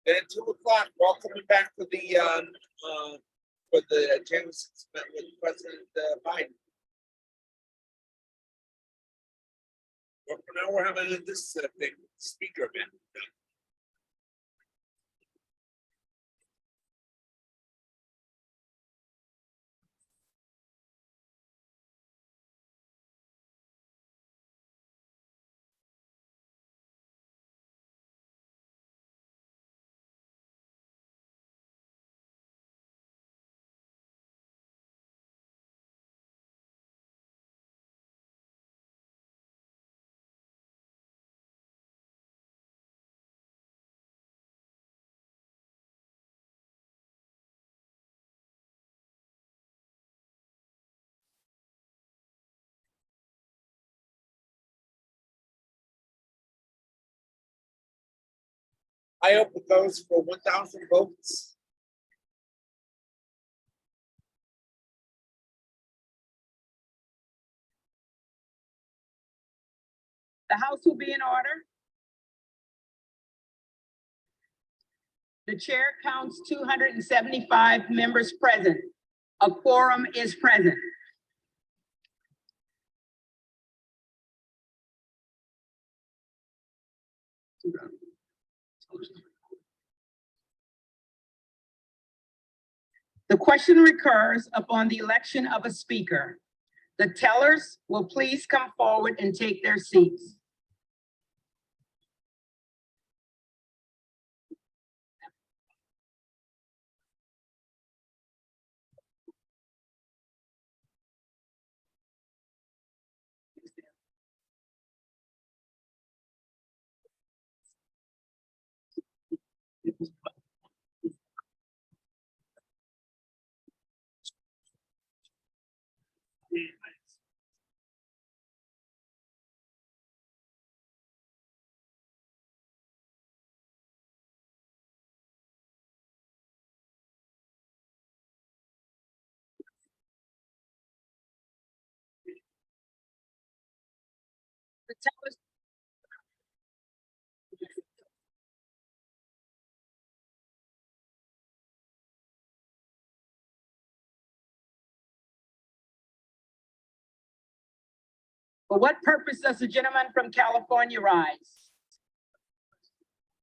Then at 2 o'clock, we're all coming back for the January 6th event with President Biden. Well, for now, we're having this thing, speaker event. I open those for 1,000 votes. The House will be in order. The chair counts 275 members present. A quorum is present. The question recurs upon the election of a speaker. The tellers will please come forward and take their seats. The tellers. For what purpose does the gentleman from California rise?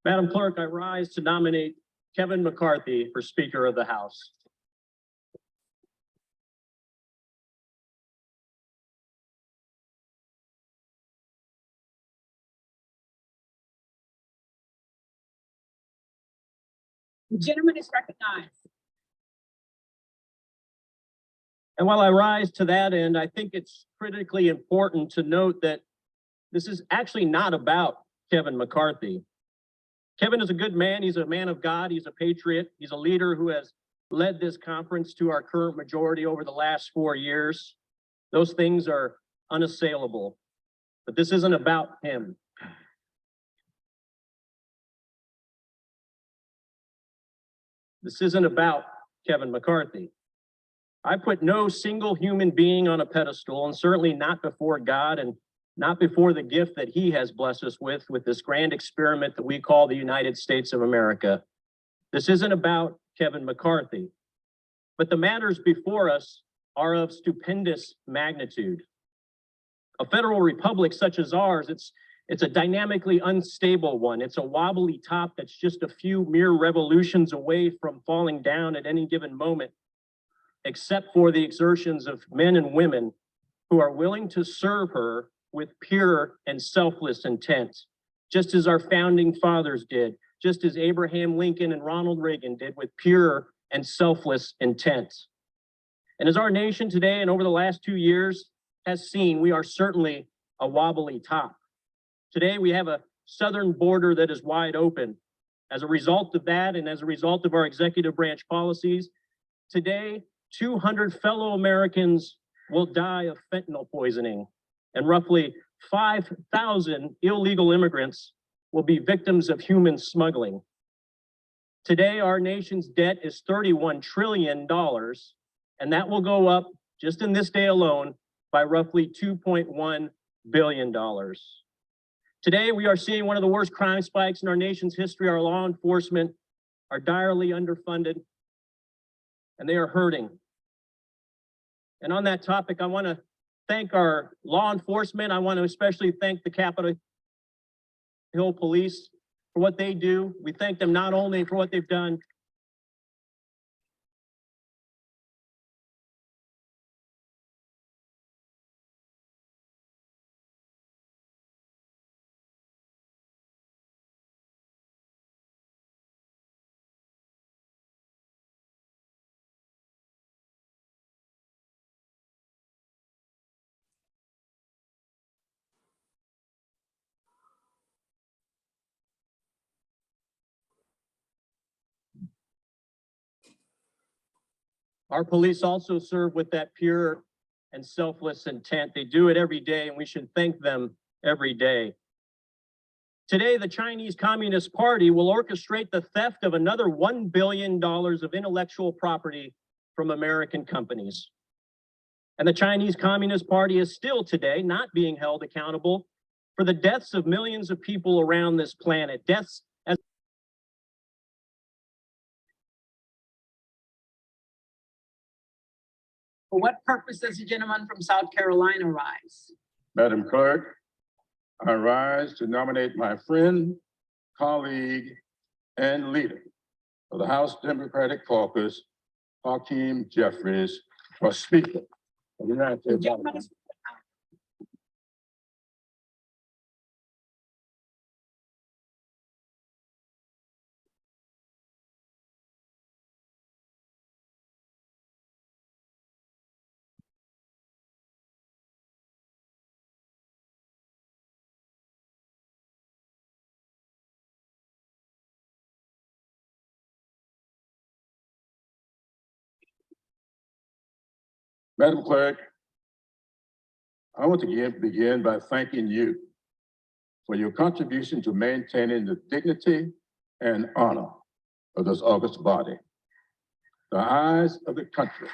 Madam Clerk, I rise to nominate Kevin McCarthy for Speaker of the House. The gentleman is recognized. And while I rise to that end, I think it's critically important to note that this is actually not about Kevin McCarthy. Kevin is a good man. He's a man of God. He's a patriot. He's a leader who has led this conference to our current majority over the last 4 years. Those things are unassailable, but this isn't about him. This isn't about Kevin McCarthy. I put no single human being on a pedestal, and certainly not before God and not before the gift that he has blessed us with this grand experiment that we call the United States of America. This isn't about Kevin McCarthy, but the matters before us are of stupendous magnitude. A federal republic such as ours, it's a dynamically unstable one. It's a wobbly top that's just a few mere revolutions away from falling down at any given moment, except for the exertions of men and women who are willing to serve her with pure and selfless intent, just as our founding fathers did, just as Abraham Lincoln and Ronald Reagan did with pure and selfless intent. And as our nation today and over the last 2 years has seen, we are certainly a wobbly top. Today, we have a southern border that is wide open. As a result of that, and as a result of our executive branch policies, today, 200 fellow Americans will die of fentanyl poisoning, and roughly 5,000 illegal immigrants will be victims of human smuggling. Today, our nation's debt is $31 trillion, and that will go up just in this day alone by roughly $2.1 billion. Today, we are seeing one of the worst crime spikes in our nation's history. Our law enforcement are direly underfunded, and they are hurting. And on that topic, I want to thank our law enforcement. I want to especially thank the Capitol Hill Police for what they do. We thank them not only for what they've done, our police also serve with that pure and selfless intent. They do it every day, and we should thank them every day. Today, the Chinese Communist Party will orchestrate the theft of another $1 billion of intellectual property from American companies. And the Chinese Communist Party is still today not being held accountable for the deaths of millions of people around this planet, deaths as For what purpose does the gentleman from South Carolina rise? Madam Clerk, I rise to nominate my friend, colleague, and leader of the House Democratic Caucus, Hakeem Jeffries, for Speaker of the United The States. gentleman is- Madam Clerk, I want to begin by thanking you for your contribution to maintaining the dignity and honor of this august body. The eyes of the country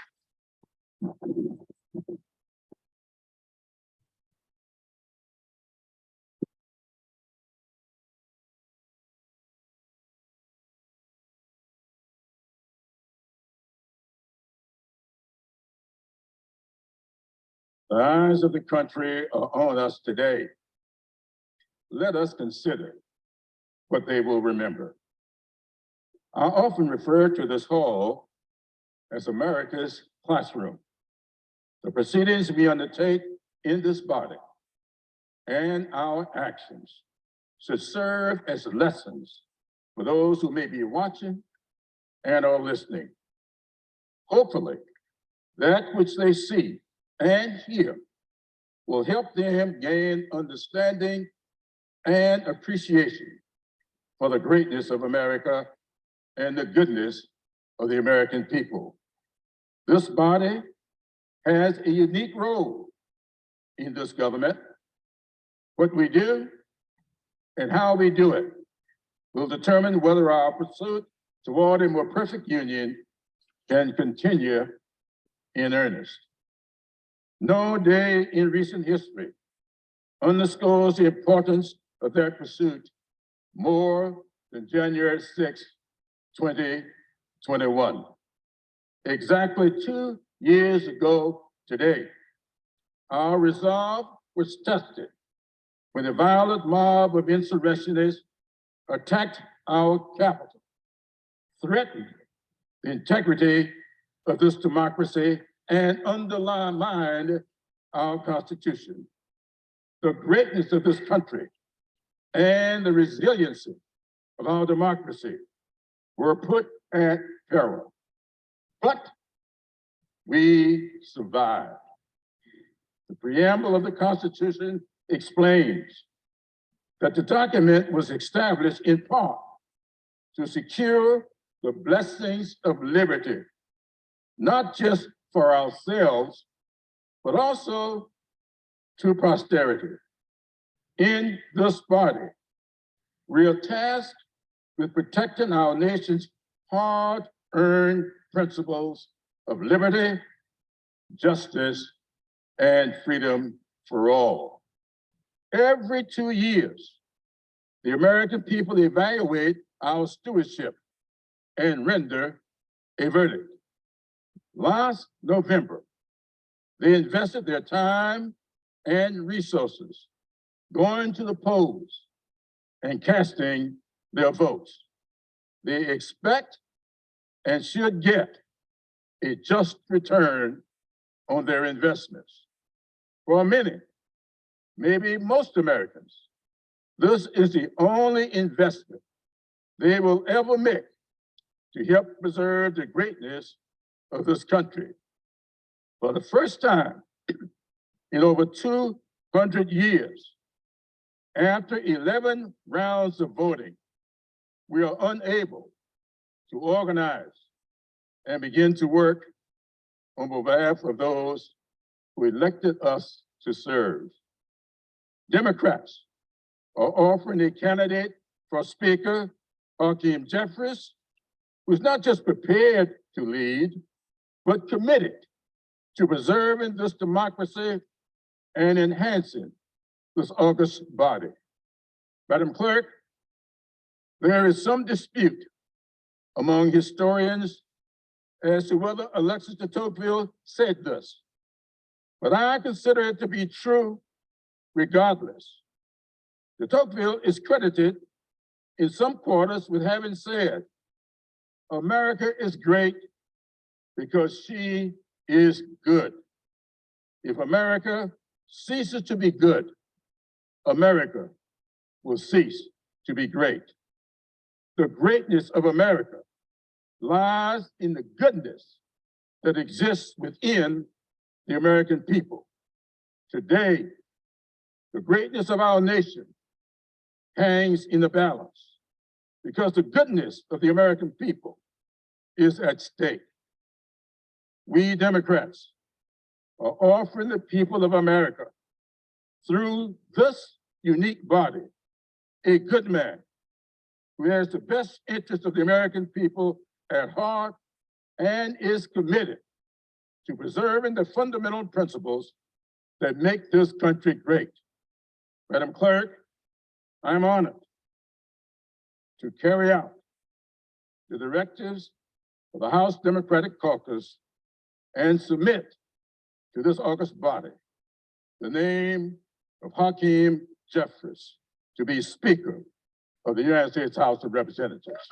The eyes of the country are on us today. Let us consider what they will remember. I often refer to this hall as America's classroom. The proceedings we undertake in this body and our actions should serve as lessons for those who may be watching and are listening. Hopefully, that which they see and hear will help them gain understanding and appreciation for the greatness of America and the goodness of the American people. This body has a unique role in this government. What we do and how we do it will determine whether our pursuit toward a more perfect union can continue in earnest. No day in recent history underscores the importance of that pursuit more than January 6, 2021. Exactly 2 years ago today, our resolve was tested when a violent mob of insurrectionists attacked our capital, threatened the integrity of this democracy, and undermined our Constitution. The greatness of this country and the resiliency of our democracy were put at peril. But we survived. The preamble of the Constitution explains that the document was established in part to secure the blessings of liberty, not just for ourselves, but also to posterity. In this body, we are tasked with protecting our nation's hard-earned principles of liberty, justice, and freedom for all. Every 2 years, the American people evaluate our stewardship and render a verdict. Last November, they invested their time and resources going to the polls and casting their votes. They expect and should get a just return on their investments. For many, maybe most Americans, this is the only investment they will ever make to help preserve the greatness of this country. For the first time in over 200 years, after 11 rounds of voting, we are unable to organize and begin to work on behalf of those who elected us to serve. Democrats are offering a candidate for Speaker, Hakeem Jeffries, who's not just prepared to lead, but committed to preserving this democracy and enhancing this august body. Madam Clerk, there is some dispute among historians as to whether Alexis de Tocqueville said this, but I consider it to be true regardless. De Tocqueville is credited in some quarters with having said, "America is great because she is good. If America ceases to be good, America will cease to be great." The greatness of America lies in the goodness that exists within the American people. Today, the greatness of our nation hangs in the balance because the goodness of the American people is at stake. We Democrats are offering the people of America, through this unique body, a good man who has the best interest of the American people at heart and is committed to preserving the fundamental principles that make this country great. Madam Clerk, I'm honored to carry out the directives of the House Democratic Caucus and submit to this august body the name of Hakeem Jeffries to be Speaker of the United States House of Representatives.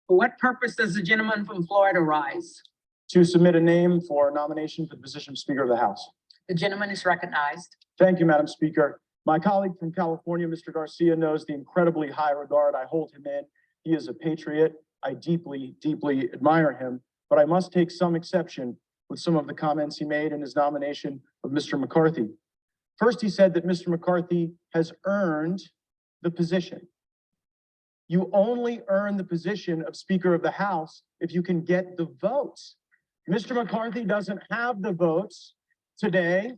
For what purpose does the gentleman from Florida rise? To submit a name for nomination for the position of Speaker of the House. The gentleman is recognized. Thank you, Madam Speaker. My colleague from California, Mr. Garcia, knows the incredibly high regard I hold him in. He is a patriot. I deeply, deeply admire him, but I must take some exception with some of the comments he made in his nomination of Mr. McCarthy. First, he said that Mr. McCarthy has earned the position. You only earn the position of Speaker of the House if you can get the votes. Mr. McCarthy doesn't have the votes today.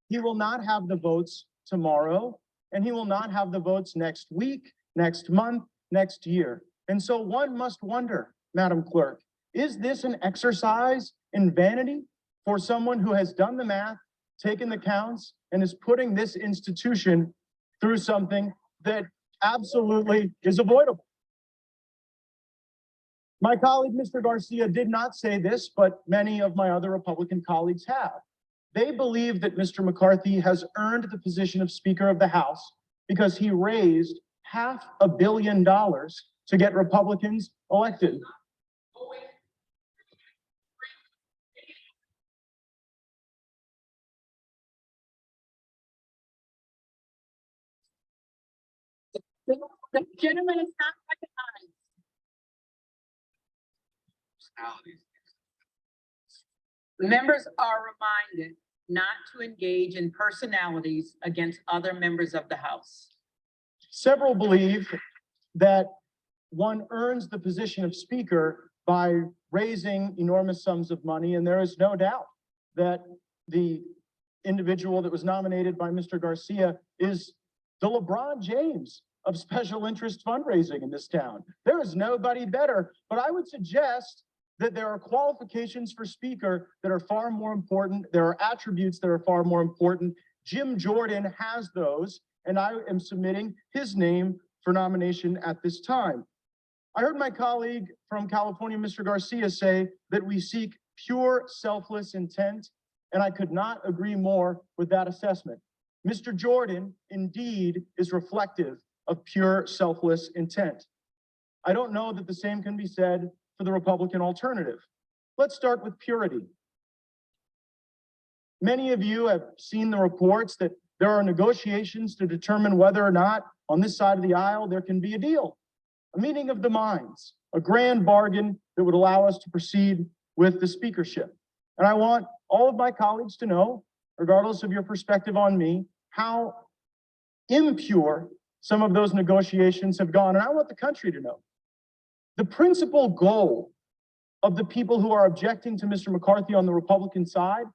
He will not have the votes tomorrow, and he will not have the votes next week, next month, next year. And so one must wonder, Madam Clerk, is this an exercise in vanity for someone who has done the math, taken the counts, and is putting this institution through something that absolutely is avoidable? My colleague, Mr. Garcia, did not say this, but many of my other Republican colleagues have. They believe that Mr. McCarthy has earned the position of Speaker of the House because he raised $500 million to get Republicans elected. The gentleman is not recognized. Members are reminded not to engage in personalities against other members of the House. Several believe that one earns the position of Speaker by raising enormous sums of money, and there is no doubt that the individual that was nominated by Mr. Garcia is the LeBron James of special interest fundraising in this town. There is nobody better, but I would suggest that there are qualifications for Speaker that are far more important. There are attributes that are far more important. Jim Jordan has those, and I am submitting his name for nomination at this time. I heard my colleague from California, Mr. Garcia, say that we seek pure, selfless intent, and I could not agree more with that assessment. Mr. Jordan indeed is reflective of pure, selfless intent. I don't know that the same can be said for the Republican alternative. Let's start with purity. Many of you have seen the reports that there are negotiations to determine whether or not on this side of the aisle there can be a deal, a meeting of the minds, a grand bargain that would allow us to proceed with the speakership. And I want all of my colleagues to know, regardless of your perspective on me, how impure some of those negotiations have gone. And I want the country to know. The principal goal of the people who are objecting to Mr. McCarthy on the Republican side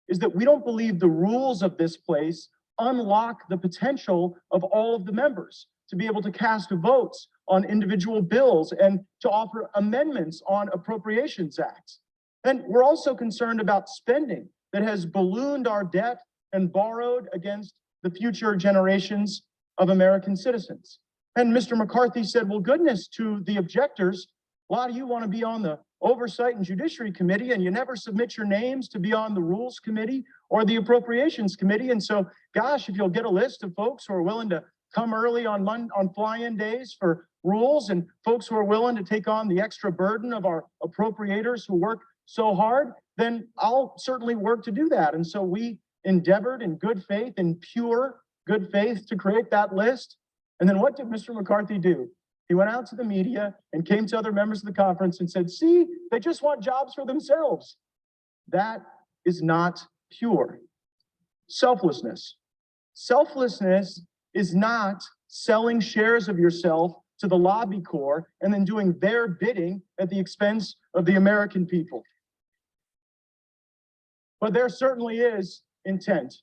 is that we don't believe the rules of this place unlock the potential of all of the members to be able to cast votes on individual bills and to offer amendments on appropriations acts. And we're also concerned about spending that has ballooned our debt and borrowed against the future generations of American citizens. And Mr. McCarthy said, well, goodness, to the objectors, a lot of you want to be on the Oversight and Judiciary Committee, and you never submit your names to be on the Rules Committee or the Appropriations Committee. And so, gosh, if you'll get a list of folks who are willing to come early on fly-in days for rules, and folks who are willing to take on the extra burden of our appropriators who work so hard, then I'll certainly work to do that. And so we endeavored in good faith, in pure good faith, to create that list. And then what did Mr. McCarthy do? He went out to the media and came to other members of the conference and said, see, they just want jobs for themselves. That is not pure. Selflessness. Selflessness is not selling shares of yourself to the lobby corps and then doing their bidding at the expense of the American people. But there certainly is intent,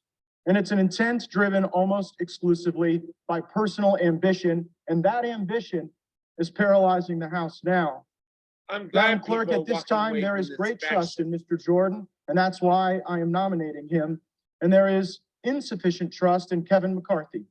and it's an intent driven almost exclusively by personal ambition, and that ambition is paralyzing the House now. I'm glad Madam Clerk, people at this walk time, away there from is this great trust faction. in Mr. Jordan, and that's why I am nominating him. And there is insufficient trust in Kevin McCarthy.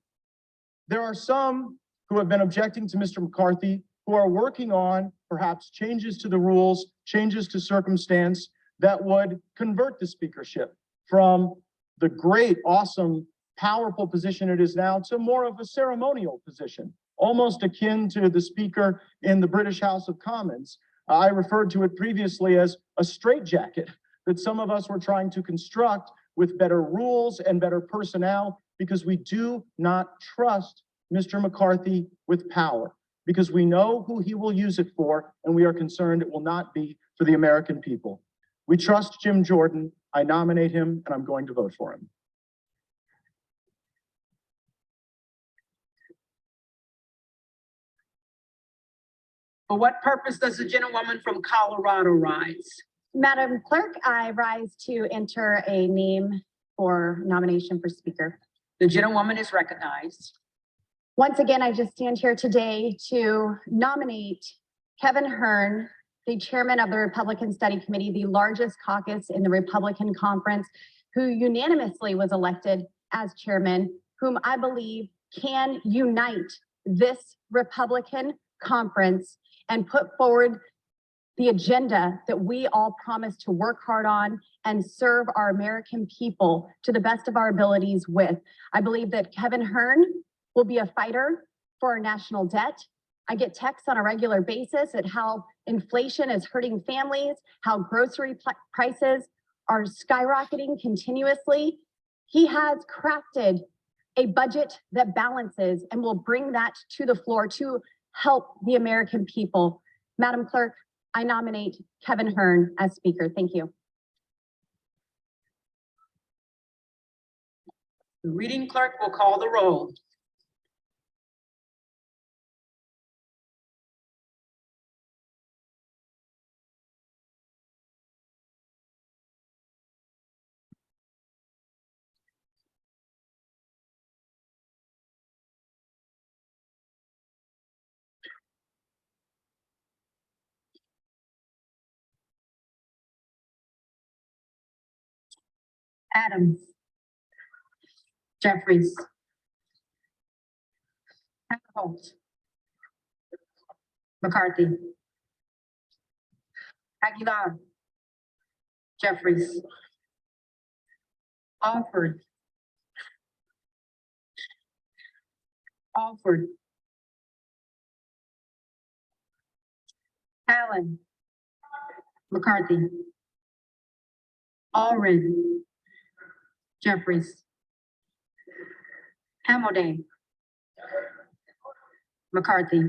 There are some who have been objecting to Mr. McCarthy who are working on perhaps changes to the rules, changes to circumstance that would convert the speakership from the great, awesome, powerful position it is now to more of a ceremonial position, almost akin to the speaker in the British House of Commons. I referred to it previously as a straitjacket that some of us were trying to construct with better rules and better personnel, because we do not trust Mr. McCarthy with power, because we know who he will use it for, and we are concerned it will not be for the American people. We trust Jim Jordan. I nominate him, and I'm going to vote for him. For what purpose does the gentlewoman from Colorado rise? Madam Clerk, I rise to enter a name for nomination for Speaker. The gentlewoman is recognized. Once again, I just stand here today to nominate Kevin Hern, the chairman of the Republican Study Committee, the largest caucus in the Republican Conference, who unanimously was elected as chairman, whom I believe can unite this Republican conference and put forward the agenda that we all promise to work hard on and serve our American people to the best of our abilities with. I believe that Kevin Hern will be a fighter for our national debt. I get texts on a regular basis at how inflation is hurting families, how grocery prices are skyrocketing continuously. He has crafted a budget that balances and will bring that to the floor to help the American people. Madam Clerk, I nominate Kevin Hern as Speaker. Thank you. The reading clerk will call the roll. Adams. Jeffries. Holt. McCarthy. Aguilar. Jeffries. Alford. Alford. Allen. McCarthy. Allred. Jeffries. Hamilday. McCarthy.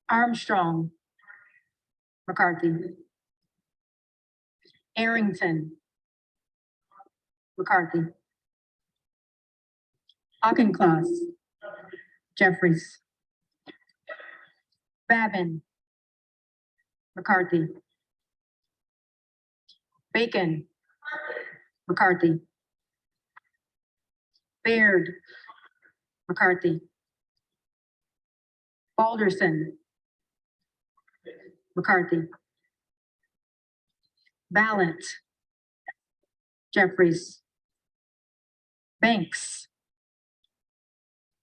Armstrong. McCarthy. Arrington. McCarthy. Auchincloss. Jeffries. Babin. McCarthy. Bacon. McCarthy. Baird. McCarthy. Balderson. McCarthy. Ballant. Jeffries. Banks.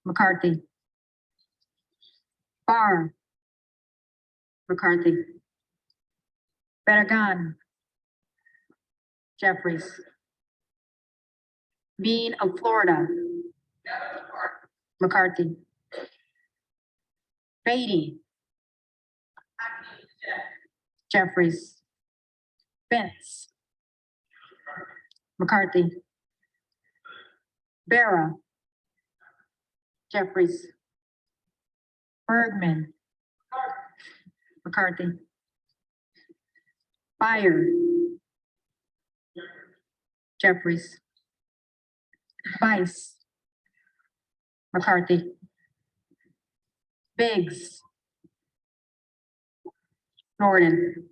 McCarthy. Barr. McCarthy. Barragan. Jeffries. Bean of Florida. McCarthy. Beatty. Jeffries. Benz. McCarthy. Barra. Jeffries. Bergman. McCarthy. Byer. Jeffries. Vice. McCarthy. Biggs. Jordan.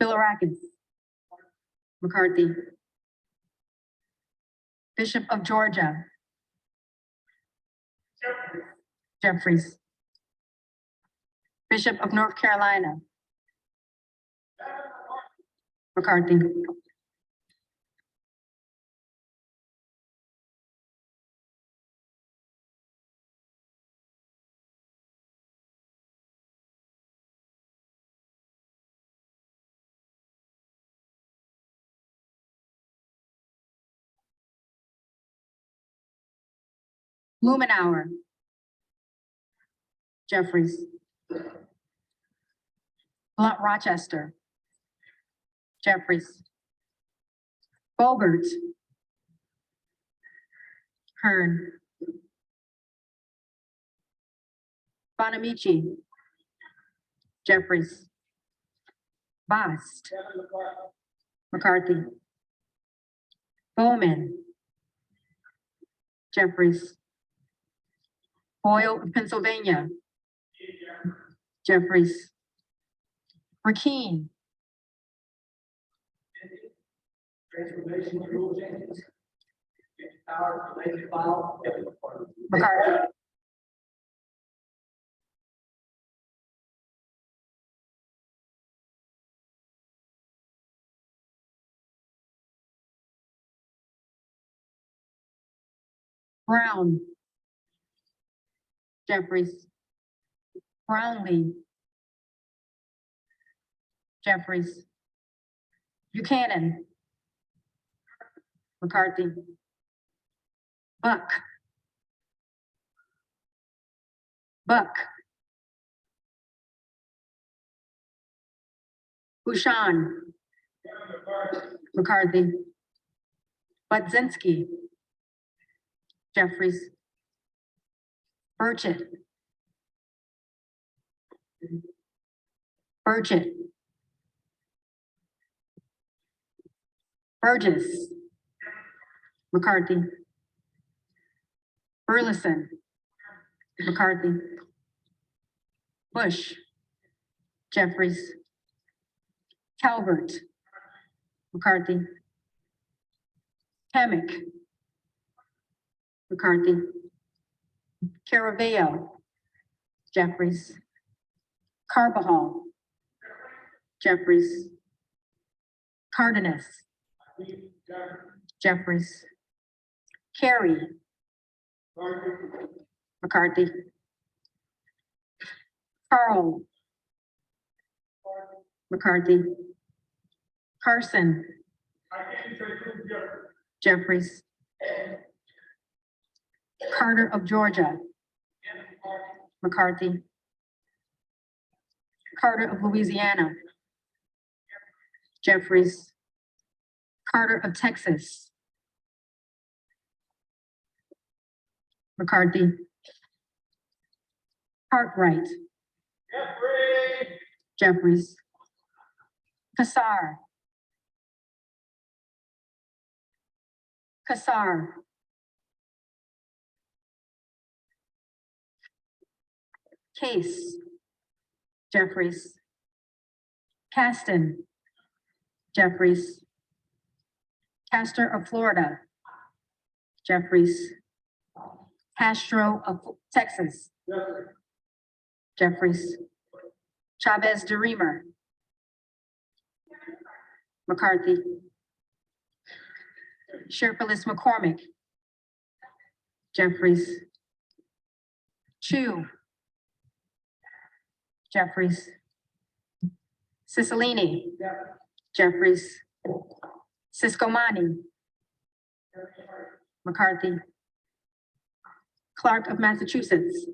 Bilirakis. McCarthy. Bishop of Georgia. Jeffries. Bishop of North Carolina. McCarthy. Lumenauer. Jeffries. Blunt Rochester. Jeffries. Bogert. Hearn. Bonamici. Jeffries. Bast. McCarthy. Bowman. Jeffries. Boyle, Pennsylvania. Jeffries. Rakeen. McCarthy. Brown. Jeffries. Brownlee. Jeffries. Buchanan. McCarthy. Buck. Buck. Bouchon. McCarthy. Budzinski. Jeffries. Burchett. Burchett. Burgess. McCarthy. Burleson. McCarthy. Bush. Jeffries. Calvert. McCarthy. Hammock. McCarthy. Caraveo. Jeffries. Carbajal. Jeffries. Cardenas. Jeffries. Carey. McCarthy. Carl. McCarthy. Carson. Jeffries. Carter of Georgia. McCarthy. Carter of Louisiana. Jeffries. Carter of Texas. McCarthy. Cartwright. Jeffries. Kassar. Kassar. Case. Jeffries. Caston. Jeffries. Castor of Florida. Jeffries. Castro of Texas. Jeffries. Chavez de Reamer. McCarthy. Sherpalis McCormick. Jeffries. Chu. Jeffries. Cicilline. Jeffries. Siscomani. McCarthy. Clark of Massachusetts.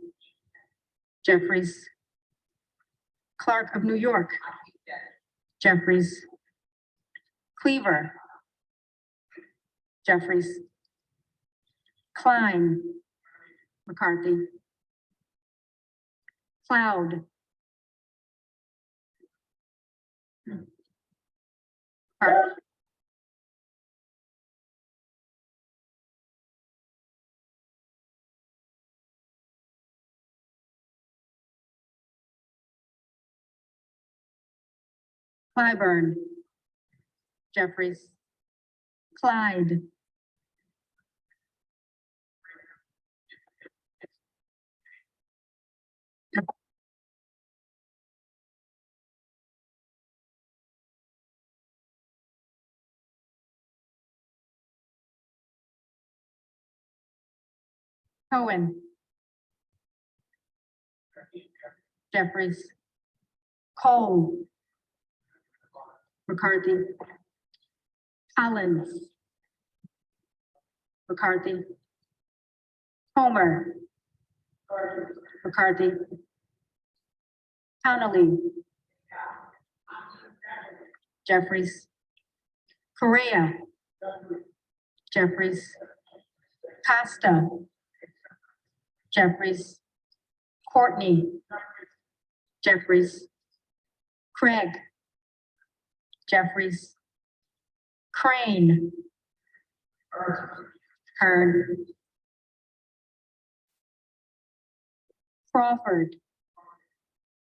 Jeffries. Clark of New York. Jeffries. Cleaver. Jeffries. Klein. McCarthy. Cloud. Hart. Clyburn. Jeffries. Clyde. Cohen. Jeffries. Cole. McCarthy. Collins. McCarthy. Homer. McCarthy. Connolly. Jeffries. Correa. Jeffries. Costa. Jeffries. Courtney. Jeffries. Craig. Jeffries. Crane. Kern. Crawford.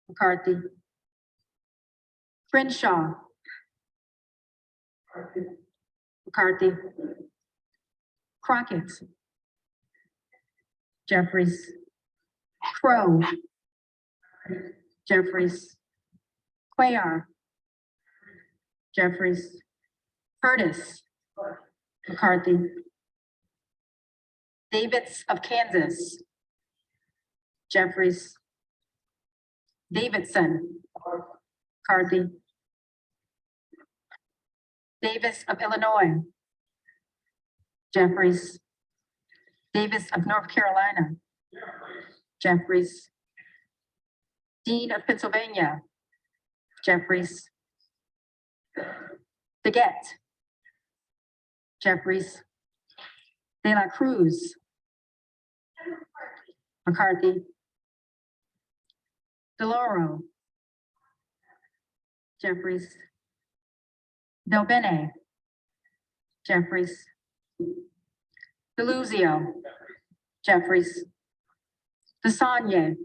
McCarthy. Crenshaw. McCarthy. Crockett. Jeffries. Crow. Jeffries. Cuellar. Jeffries. Curtis. McCarthy. Davids of Kansas. Jeffries. Davidson. McCarthy. Davis of Illinois. Jeffries. Davis of North Carolina. Jeffries. Dean of Pennsylvania. Jeffries. DeGette. Jeffries. De La Cruz. McCarthy. DeLauro. Jeffries. Del Bene. Jeffries. DeLuzio. Jeffries. DeSanya.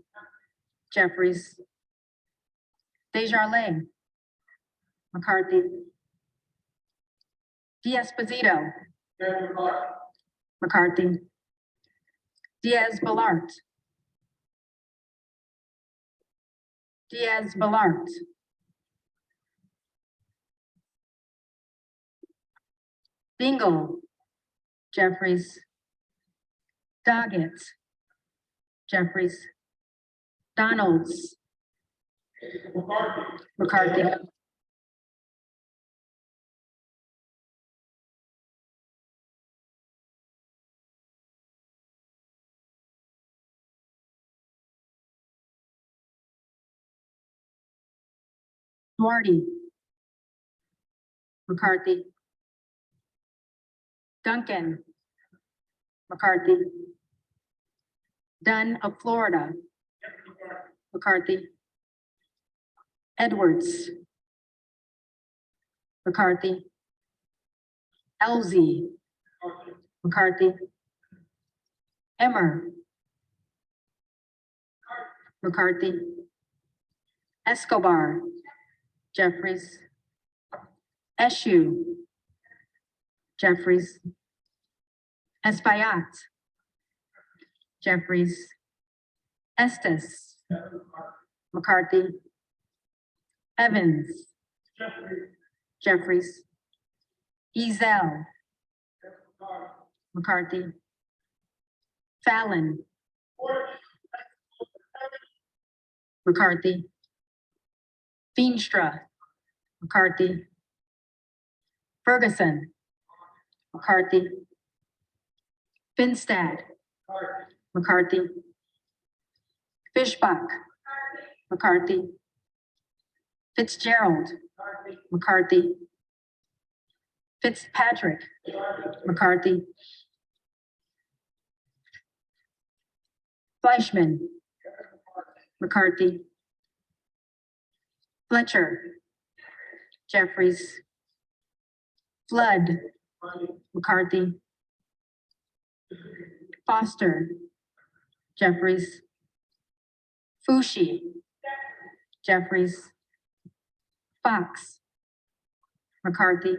Jeffries. Desjardins. McCarthy. D'Esposito. McCarthy. Diaz-Balart. Diaz-Balart. Dingle. Jeffries. Doggett. Jeffries. Donalds. McCarthy. Duarte. McCarthy. Duncan. McCarthy. Dunn of Florida. McCarthy. Edwards. McCarthy. Elzey. McCarthy. Emmer. McCarthy. Escobar. Jeffries. Eshu. Jeffries. Espaillat. Jeffries. Estes. McCarthy. Evans. Jeffries. Ezel. McCarthy. Fallon. McCarthy. Feenstra. McCarthy. Ferguson. McCarthy. Finstad. McCarthy. Fishbach. McCarthy. Fitzgerald. McCarthy. Fitzpatrick. McCarthy. Fleischman. McCarthy. Fletcher. Jeffries. Flood. McCarthy. Foster. Jeffries. Fushi. Jeffries. Fox. McCarthy.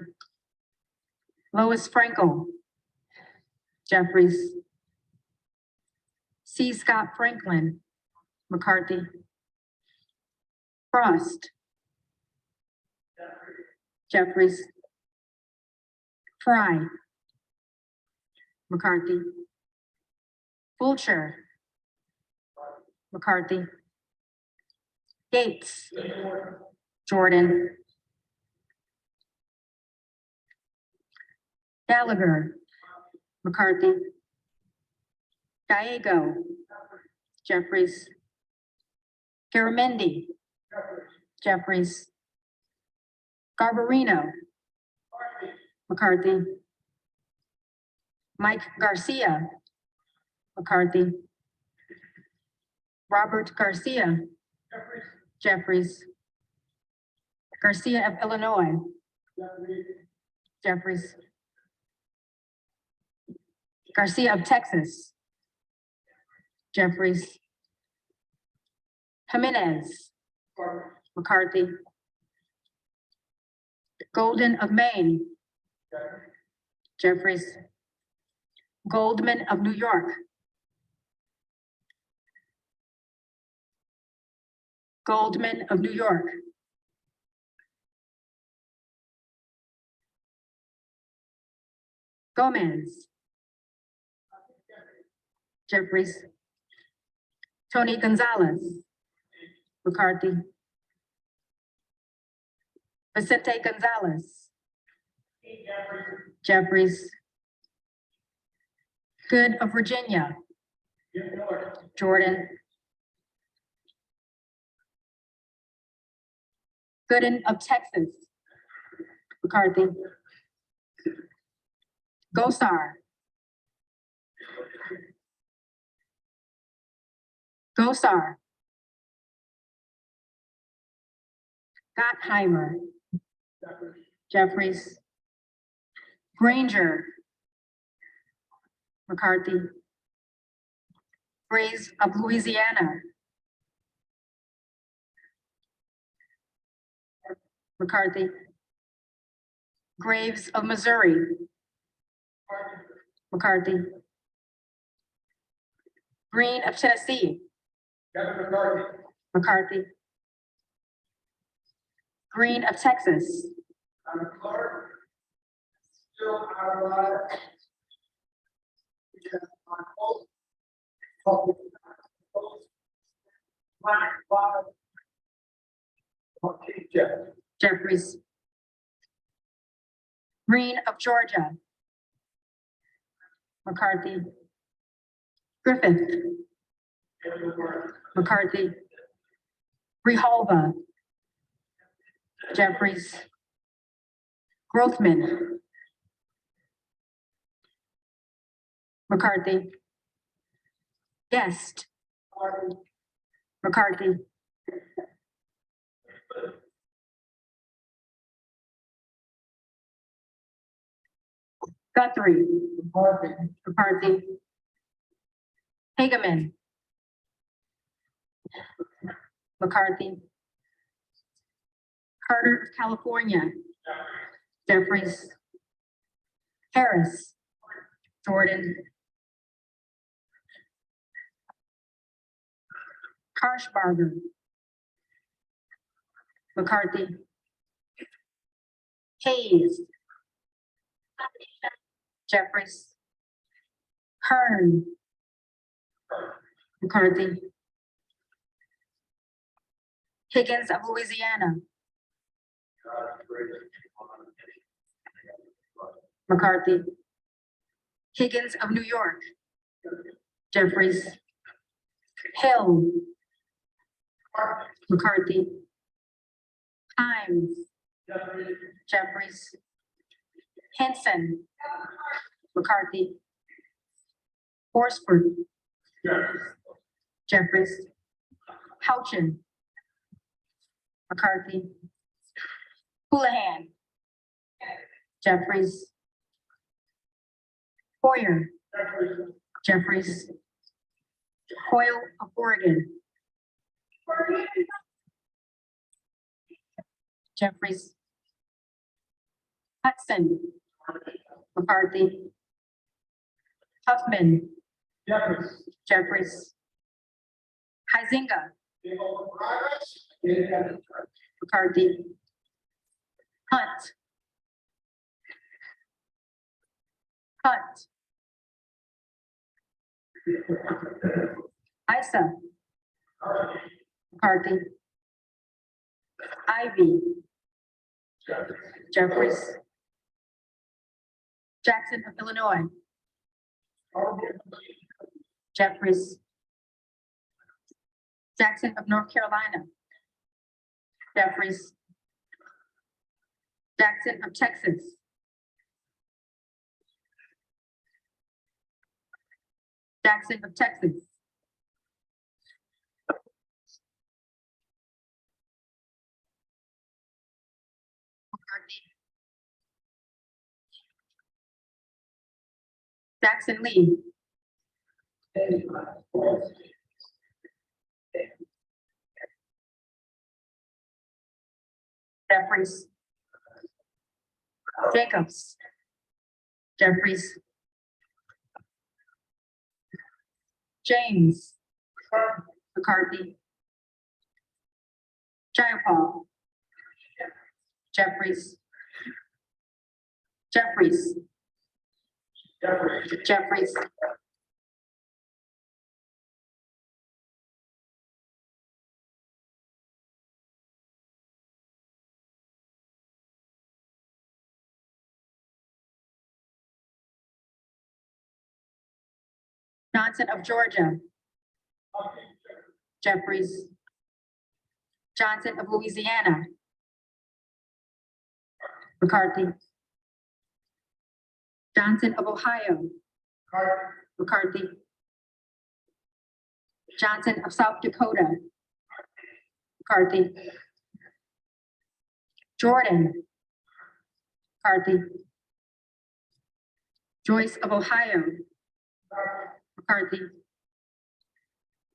Lois Frankel. Jeffries. C. Scott Franklin. McCarthy. Frost. Jeffries. Fry. McCarthy. Fulcher. McCarthy. Gates. Jordan. Gallagher. McCarthy. Gallego. Jeffries. Garamendi. Jeffries. Garbarino. McCarthy. Mike Garcia. McCarthy. Robert Garcia. Jeffries. Garcia of Illinois. Jeffries. Garcia of Texas. Jeffries. Jimenez. McCarthy. Golden of Maine. Jeffries. Goldman of New York. Goldman of New York. Gomez. Jeffries. Tony Gonzalez. McCarthy. Vicente Gonzalez. Jeffries. Good of Virginia. Jordan. Gooden of Texas. McCarthy. Gosar. Gosar. Gottheimer. Jeffries. Granger. McCarthy. Graves of Louisiana. McCarthy. Graves of Missouri. McCarthy. Green of Tennessee. McCarthy. Green of Texas. Jeffries. Green of Georgia. McCarthy. Griffith. McCarthy. Grijalva. Jeffries. Grothman. McCarthy. Guest. McCarthy. Guthrie. McCarthy. Hageman. McCarthy. Carter of California. Jeffries. Harris. Jordan. Harshbarger. McCarthy. Hayes. Jeffries. Hearn. McCarthy. Higgins of Louisiana. McCarthy. Higgins of New York. Jeffries. Hill. McCarthy. Himes. Jeffries. Henson. McCarthy. Horsford. Jeffries. Houchin. McCarthy. Houlihan. Jeffries. Hoyer. Jeffries. Hoyle of Oregon. Jeffries. Hudson. McCarthy. Huffman. Jeffries. Huizinga. McCarthy. Hunt. Hunt. Isa. McCarthy. Ivy. Jeffries. Jackson of Illinois. Jeffries. Jackson of North Carolina. Jeffries. Jackson of Texas. Jackson of Texas. McCarthy. Jackson Lee. Jeffries. Jacobs. Jeffries. James. McCarthy. Jayapal. Jeffries. Jeffries. Jeffries. Johnson of Georgia. Jeffries. Johnson of Louisiana. McCarthy. Johnson of Ohio. McCarthy. Johnson of South Dakota. McCarthy. Jordan. McCarthy. Joyce of Ohio. McCarthy.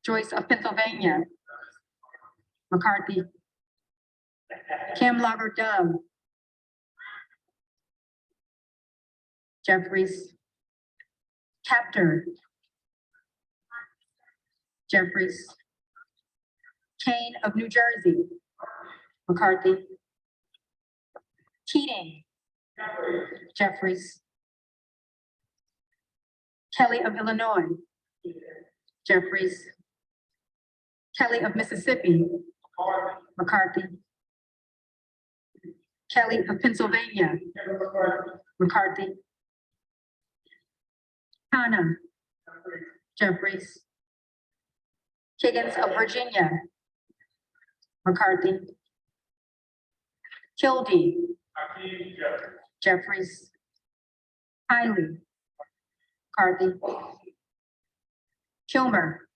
Joyce of Pennsylvania. McCarthy. Kim Logger Dove. Jeffries. Captor. Jeffries. Kane of New Jersey. McCarthy. Keating. Jeffries. Kelly of Illinois. Jeffries. Kelly of Mississippi. McCarthy. Kelly of Pennsylvania. McCarthy. Hannah. Jeffries. Higgins of Virginia. McCarthy. Kildee. Jeffries. Hiley. McCarthy. Kilmer.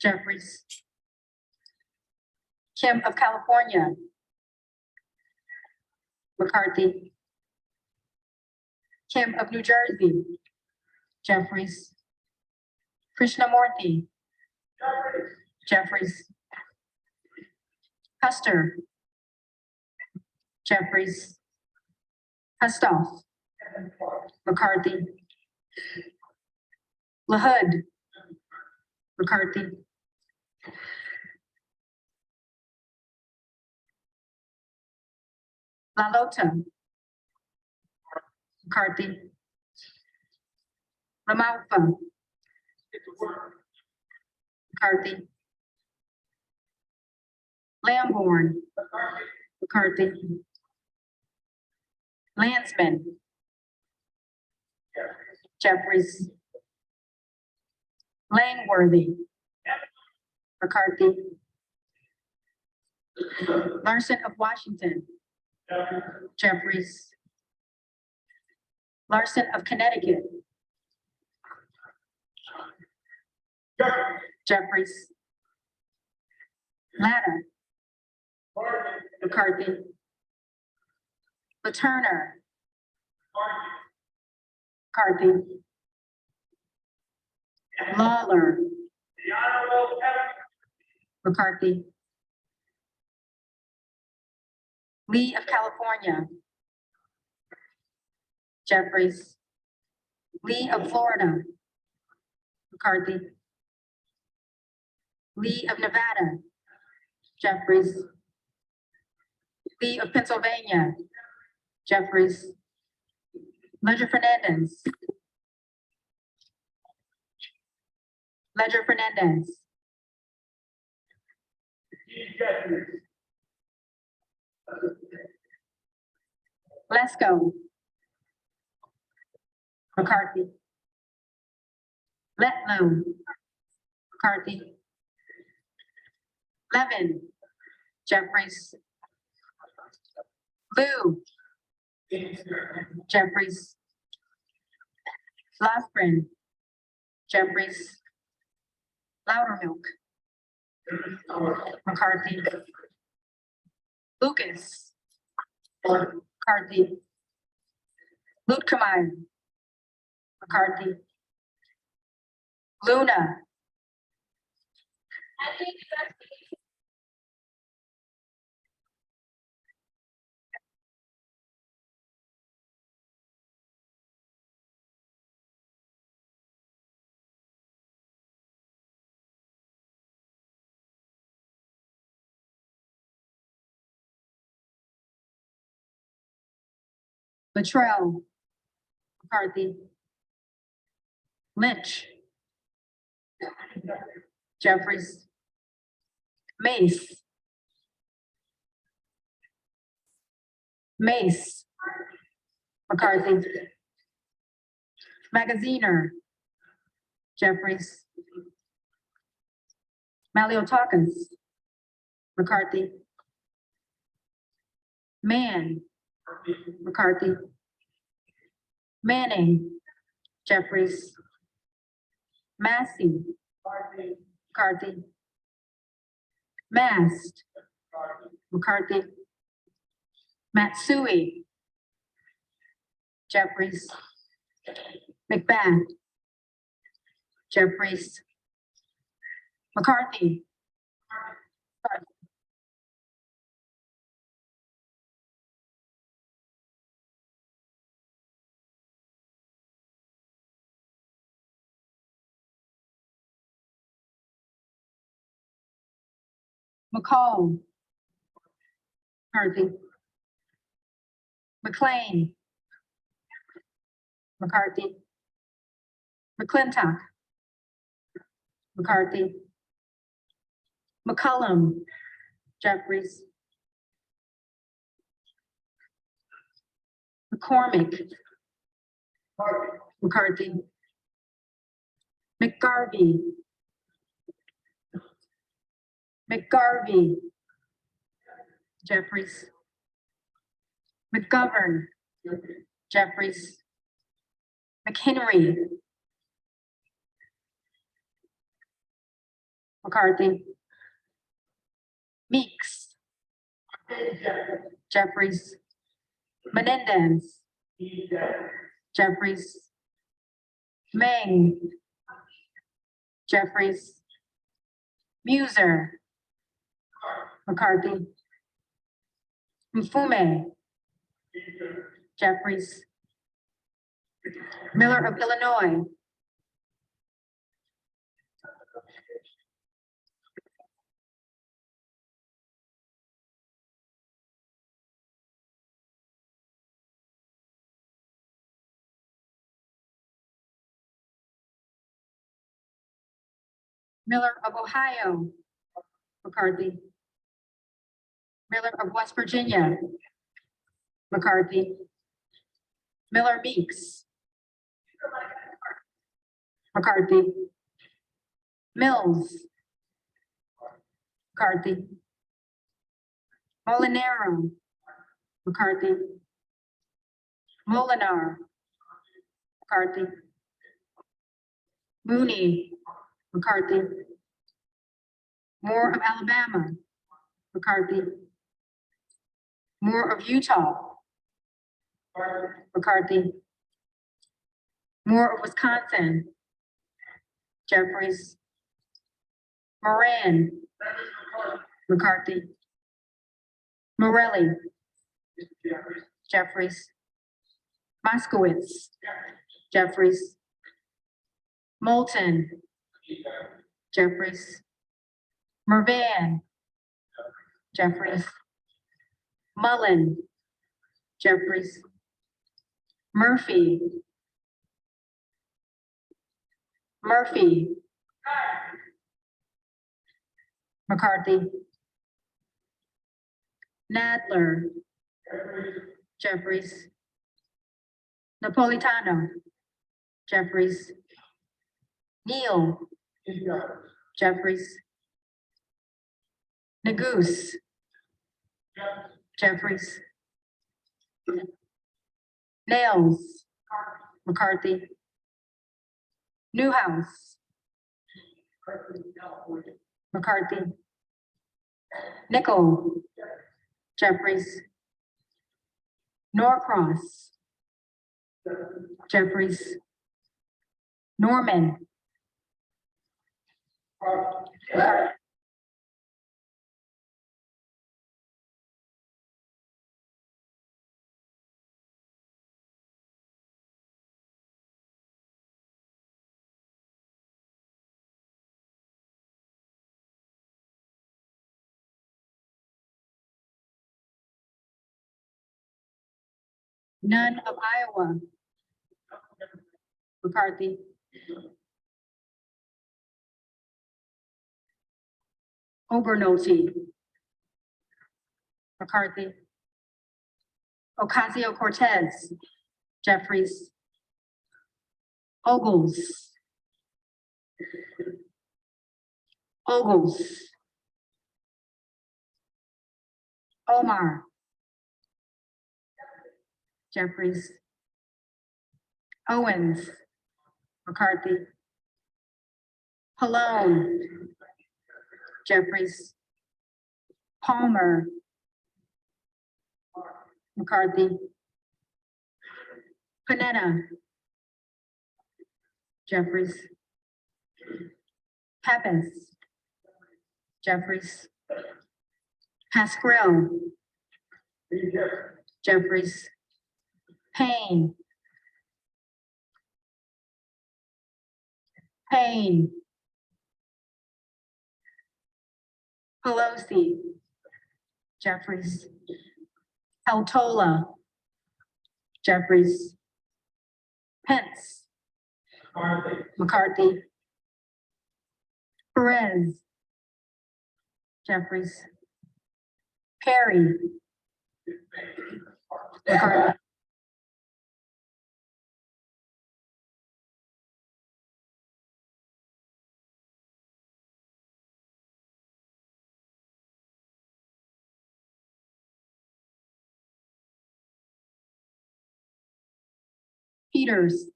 Jeffries. Kim of California. McCarthy. Kim of New Jersey. Jeffries. Krishnamurthy. Jeffries. Custer. Jeffries. Hustoff. McCarthy. LaHood. McCarthy. LaLota. McCarthy. Lamalfa. McCarthy. Lamborn. McCarthy. Landsman. Jeffries. Langworthy. McCarthy. Larson of Washington. Jeffries. Larson of Connecticut. Jeffries. Latta. McCarthy. LaTurner. McCarthy. Lawler. McCarthy. Lee of California. Jeffries. Lee of Florida. McCarthy. Lee of Nevada. Jeffries. Lee of Pennsylvania. Jeffries. Ledger Fernandez. Ledger Fernandez. Lesko. McCarthy. Letlow. McCarthy. Levin. Jeffries. Lou. Jeffries. Lofgren. Jeffries. Loudermilk. McCarthy. Lucas. McCarthy. Lutkemire. McCarthy. Luna. Latrell. McCarthy. Lynch. Jeffries. Mace. Mace. McCarthy. Magaziner. Jeffries. Maliotakis. McCarthy. Mann. McCarthy. Manning. Jeffries. Massey. McCarthy. Mast. McCarthy. Matsui. Jeffries. McBath. Jeffries. McCarthy. McCall. McCarthy. McLean. McCarthy. McClintock. McCarthy. McCullum. Jeffries. McCormick. McCarthy. McGarvey. McGarvey. Jeffries. McGovern. Jeffries. McHenry. McCarthy. Meeks. Jeffries. Menendez. Jeffries. Meng. Jeffries. Muser. McCarthy. Mfume. Jeffries. Miller of Illinois. Miller of Ohio. McCarthy. Miller of West Virginia. McCarthy. Miller Meeks. McCarthy. Mills. McCarthy. Molinaro. McCarthy. Molinar. McCarthy. Mooney. McCarthy. Moore of Alabama. McCarthy. Moore of Utah. McCarthy. Moore of Wisconsin. Jeffries. Moran. McCarthy. Morelli. Jeffries. Moskowitz. Jeffries. Moulton. Jeffries. Mervan. Jeffries. Mullen. Jeffries. Murphy. Murphy. McCarthy. Nadler. Jeffries. Napolitano. Jeffries. Neal. Jeffries. Neguse. Jeffries. Nails. McCarthy. Newhouse. McCarthy. Nickel. Jeffries. Norcross. Jeffries. Norman. None of Iowa. McCarthy. Obernolte. McCarthy. Ocasio-Cortez. Jeffries. Ogles. Ogles. Omar. Jeffries. Owens. McCarthy. Pallone. Jeffries. Palmer. McCarthy. Panetta. Jeffries. Pepis. Jeffries. Pascrill. Jeffries. Payne. Payne. Pelosi. Jeffries. Altola. Jeffries. Pence. McCarthy. Perez. Jeffries. Perry. McCarthy. Peters.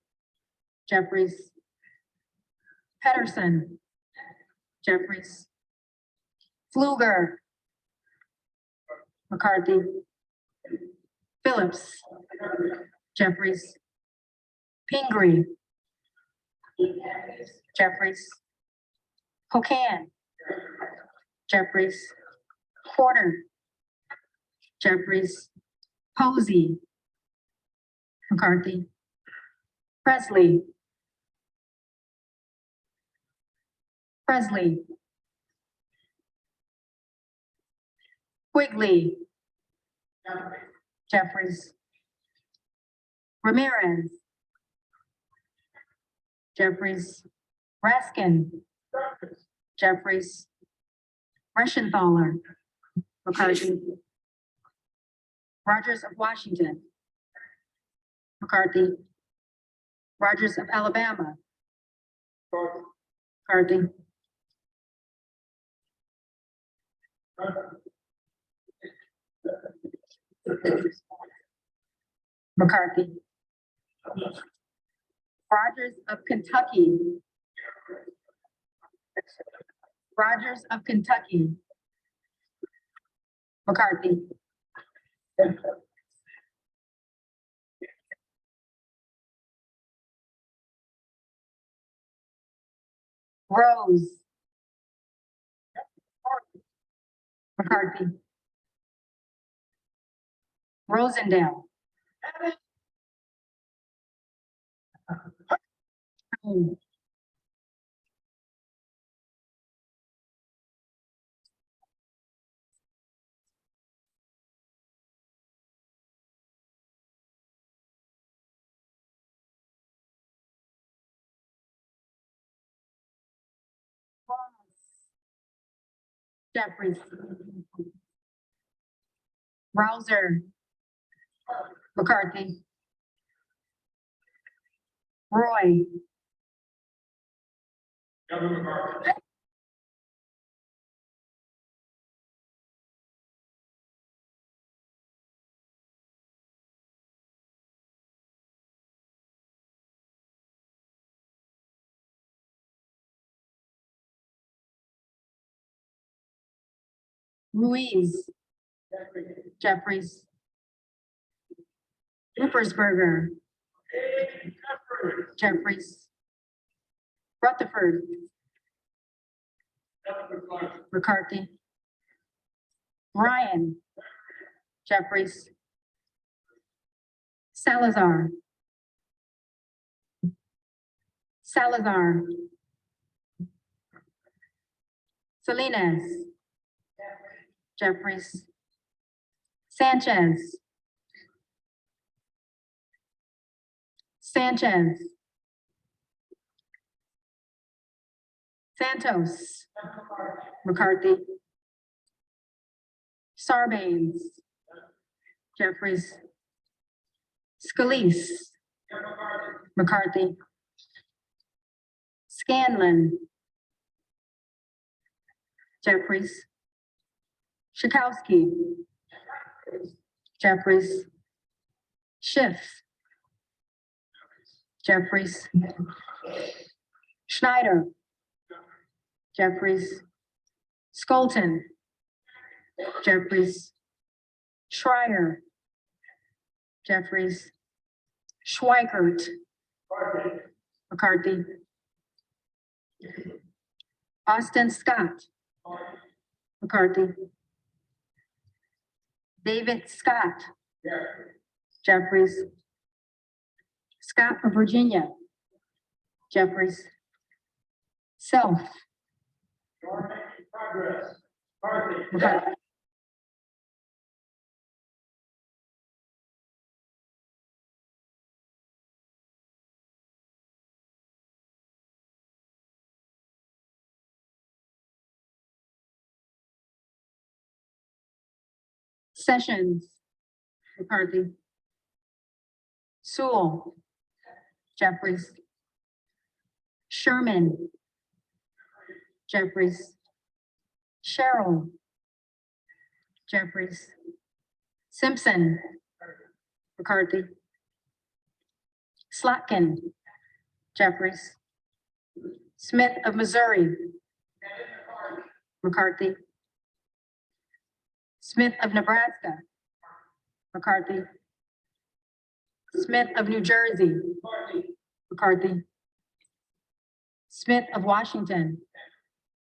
Jeffries. Pedersen. Jeffries. Fluger. McCarthy. Phillips. Jeffries. Pingree. Jeffries. Hokan. Jeffries. Porter. Jeffries. Posey. McCarthy. Presley. Presley. Quigley. Jeffries. Ramirez. Jeffries. Raskin. Jeffries. Reschenthaler. McCarthy. Rogers of Washington. McCarthy. Rogers of Alabama. McCarthy. McCarthy. Rogers of Kentucky. Rogers of Kentucky. McCarthy. Rose. McCarthy. Rosendale. Jeffries. Rouser. McCarthy. Roy. Ruiz. Jeffries. Ruppersberger. Jeffries. Rutherford. McCarthy. Ryan. Jeffries. Salazar. Salazar. Salinas. Jeffries. Sanchez. Sanchez. Santos. McCarthy. Sarbanes. Jeffries. Scalise. McCarthy. Scanlon. Jeffries. Schakowsky. Jeffries. Schiff. Jeffries. Schneider. Jeffries. Skolton. Jeffries. Schreier. Jeffries. Schweikert. McCarthy. Austin Scott. McCarthy. David Scott. Jeffries. Scott of Virginia. Jeffries. Self. McCarthy. Sessions. McCarthy. Sewell. Jeffries. Sherman. Jeffries. Cheryl. Jeffries. Simpson. McCarthy. Slotkin. Jeffries. Smith of Missouri. McCarthy. Smith of Nebraska. McCarthy. Smith of New Jersey. McCarthy. Smith of Washington.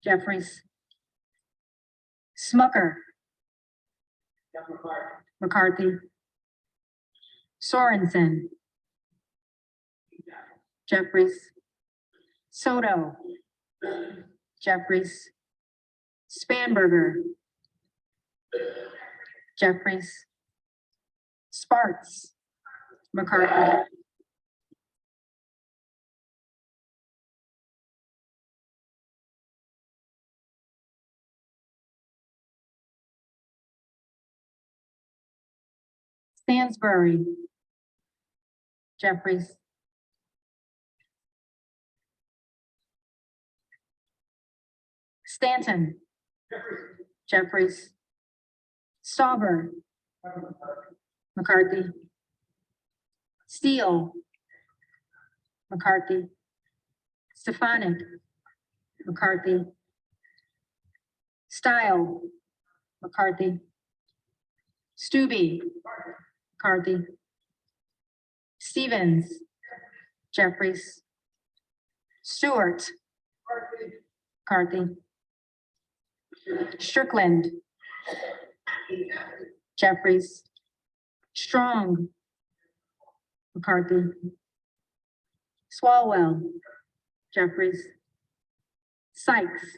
Jeffries. Smucker. McCarthy. Sorensen. Jeffries. Soto. Jeffries. Spanberger. Jeffries. Sparks. McCarthy. Stansbury. Jeffries. Stanton. Jeffries. Stauber. McCarthy. Steele. McCarthy. Stefanik. McCarthy. Style. McCarthy. Stube. McCarthy. Stevens. Jeffries. Stewart. McCarthy. Strickland. Jeffries. Strong. McCarthy. Swalwell. Jeffries. Sykes.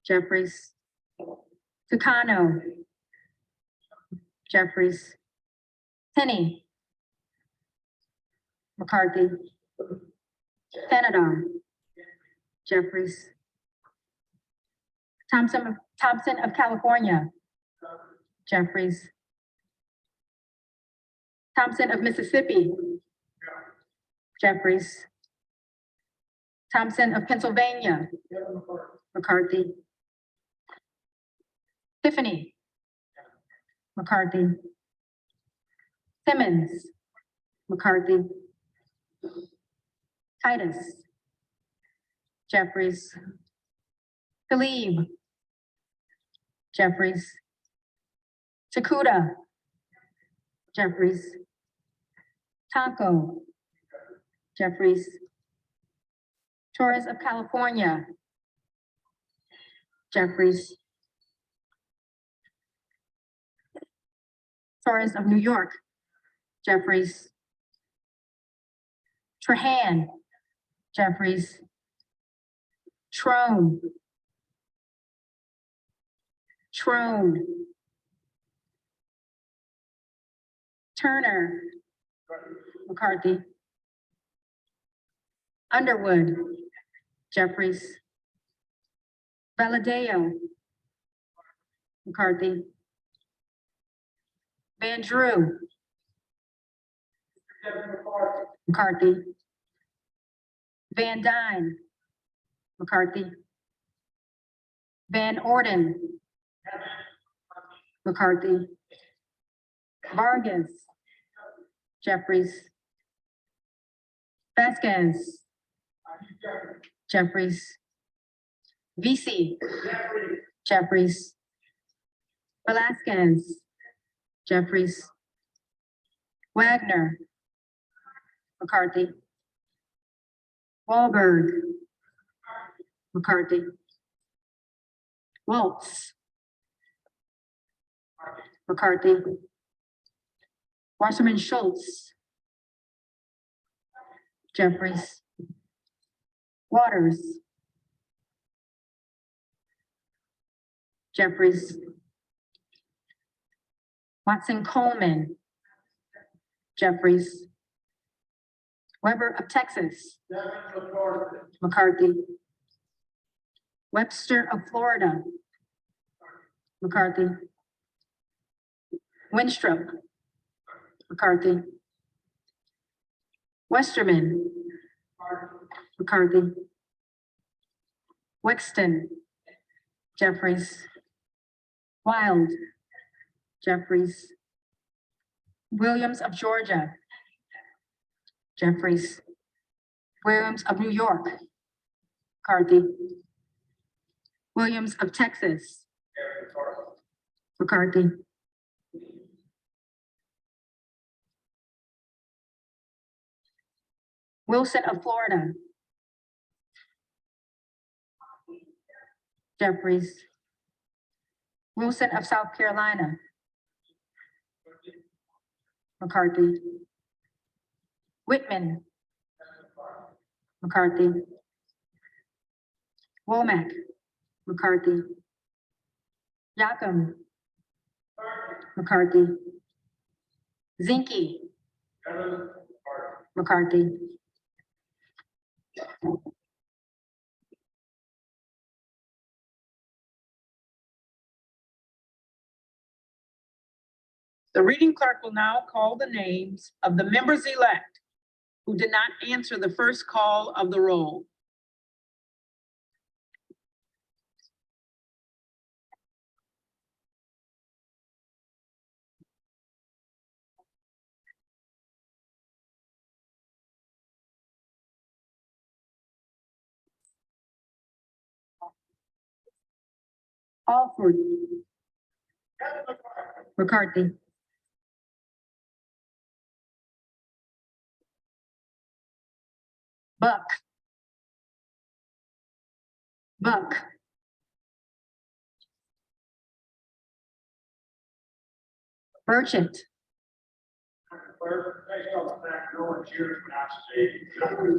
Jeffries. Tucano. Jeffries. Tenney. McCarthy. Fenadon. Jeffries. Thompson of California. Jeffries. Thompson of Mississippi. Jeffries. Thompson of Pennsylvania. McCarthy. Tiffany. McCarthy. Simmons. McCarthy. Titus. Jeffries. Talib. Jeffries. Takuda. Jeffries. Taco. Jeffries. Torres of California. Jeffries. Torres of New York. Jeffries. Trahan. Jeffries. Trone. Trone. Turner. McCarthy. Underwood. Jeffries. Valadeo. McCarthy. Van Drew. McCarthy. Van Dyne. McCarthy. Van Orden. McCarthy. Vargas. Jeffries. Vasquez. Jeffries. VC. Jeffries. Velasquez. Jeffries. Wagner. McCarthy. Wahlberg. McCarthy. Waltz. McCarthy. Wasserman Schultz. Jeffries. Waters. Jeffries. Watson Coleman. Jeffries. Weber of Texas. McCarthy. Webster of Florida. McCarthy. Winstrup. McCarthy. Westerman. McCarthy. Wexton. Jeffries. Wild. Jeffries. Williams of Georgia. Jeffries. Williams of New York. McCarthy. Williams of Texas. McCarthy. Wilson of Florida. Jeffries. Wilson of South Carolina. McCarthy. Whitman. McCarthy. Womack. McCarthy. Yakum. McCarthy. Zinke. McCarthy. The reading clerk will now call the names of the members-elect who did not answer the first call of the roll. Alford. McCarthy. Buck. Buck. Burchett. Based on the fact no one's here to pronounce his age, I've never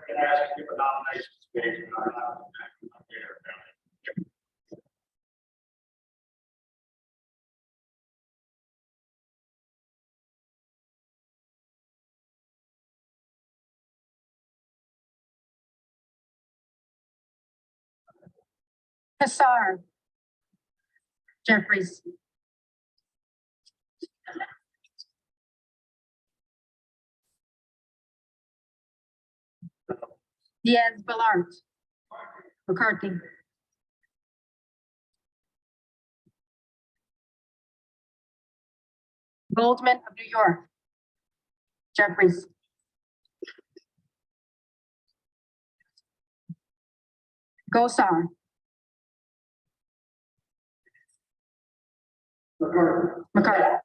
been asked to give a nomination speech, but I'm not there. Kassar. Jeffries. Diaz-Balart. McCarthy. Goldman of New York. Jeffries. Gosar. McCarthy.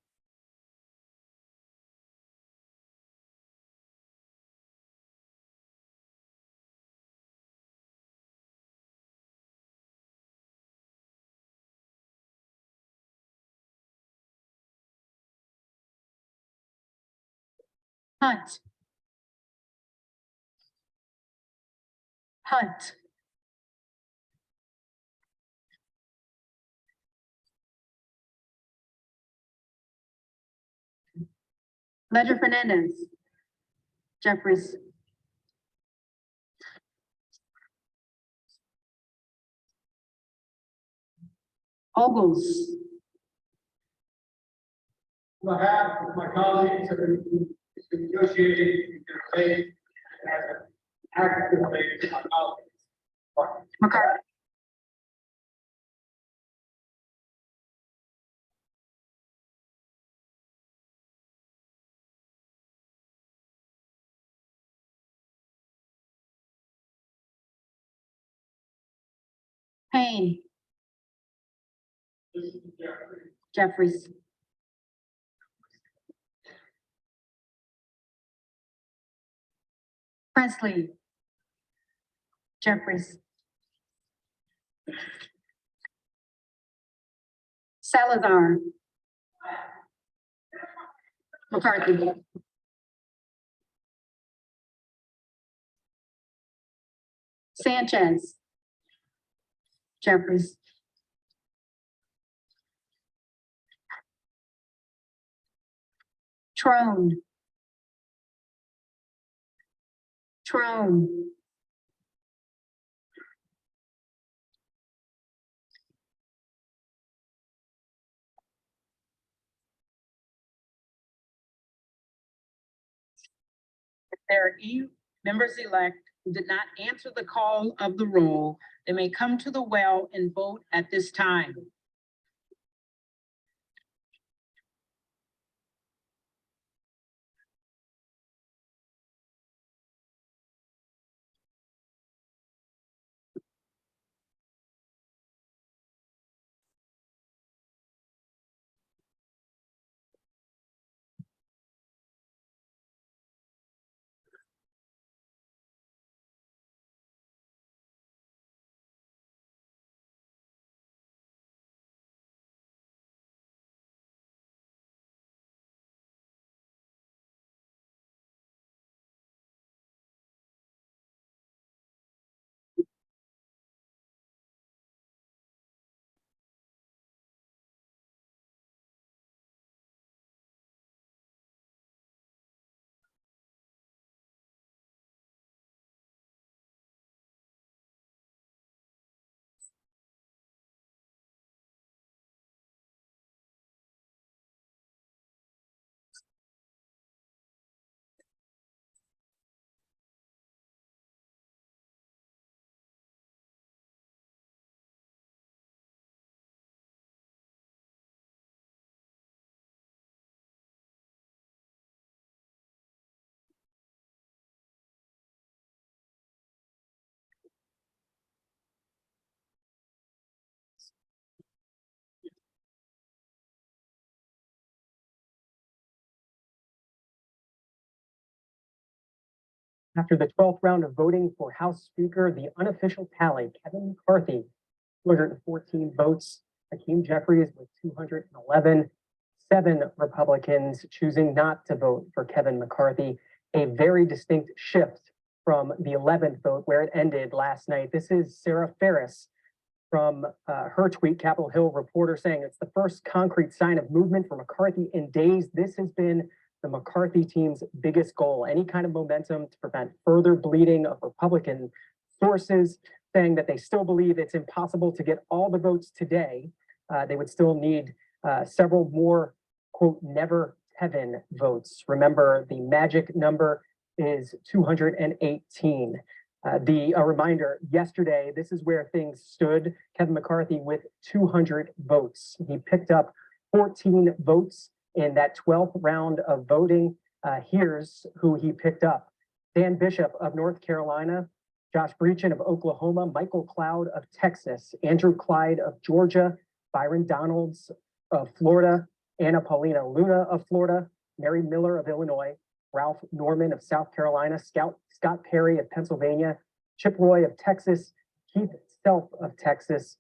Hunt. Hunt. Ledger Fernandez. Jeffries. Ogles. On behalf of my colleagues that are negotiating their faith as an active faith to my colleagues. McCarthy. Payne, This is Jeffrey. Jeffries. Presley. Jeffries. Salazar. McCarthy. Sanchez. Jeffries. Trone. Trone. If there are any members-elect who did not answer the call of the roll, they may come to the well and vote at this time. After the 12th round of voting for House Speaker, the unofficial tally, Kevin McCarthy, 214 votes, Hakeem Jeffries with 211, 7 Republicans choosing not to vote for Kevin McCarthy, a very distinct shift from the 11th vote where it ended last night. This is Sarah Ferris from her tweet, Capitol Hill reporter, saying it's the first concrete sign of movement for McCarthy in days. This has been the McCarthy team's biggest goal, any kind of momentum to prevent further bleeding of Republican sources, saying that they still believe it's impossible to get all the votes today. They would still need several more, quote, never Kevin votes. Remember, the magic number is 218. A reminder, yesterday, this is where things stood. Kevin McCarthy with 200 votes. He picked up 14 votes in that 12th round of voting. Here's who he picked up. Dan Bishop of North Carolina, Josh Breachin of Oklahoma, Michael Cloud of Texas, Andrew Clyde of Georgia, Byron Donalds of Florida, Anna Paulina Luna of Florida, Mary Miller of Illinois, Ralph Norman of South Carolina, Scott Perry of Pennsylvania, Chip Roy of Texas, Keith Self of Texas,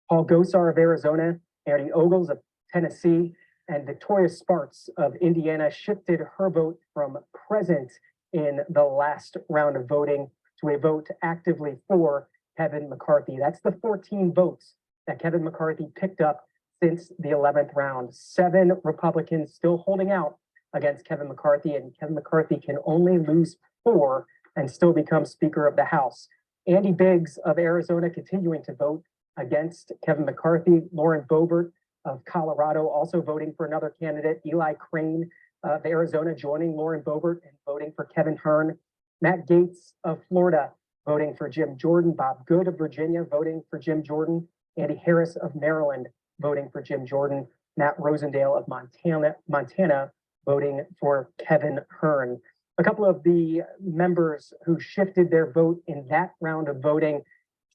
Paul Gosar of Arizona, Andy Ogles of Tennessee, and Victoria Sparks of Indiana shifted her vote from present in the last round of voting to a vote actively for Kevin McCarthy. That's the 14 votes that Kevin McCarthy picked up since the 11th round. 7 Republicans still holding out against Kevin McCarthy, and Kevin McCarthy can only lose 4 and still become Speaker of the House. Andy Biggs of Arizona continuing to vote against Kevin McCarthy. Lauren Boebert of Colorado also voting for another candidate. Eli Crane of Arizona joining Lauren Boebert and voting for Kevin Hern. Matt Gaetz of Florida voting for Jim Jordan. Bob Good of Virginia voting for Jim Jordan. Andy Harris of Maryland voting for Jim Jordan. Matt Rosendale of Montana voting for Kevin Hern. A couple of the members who shifted their vote in that round of voting,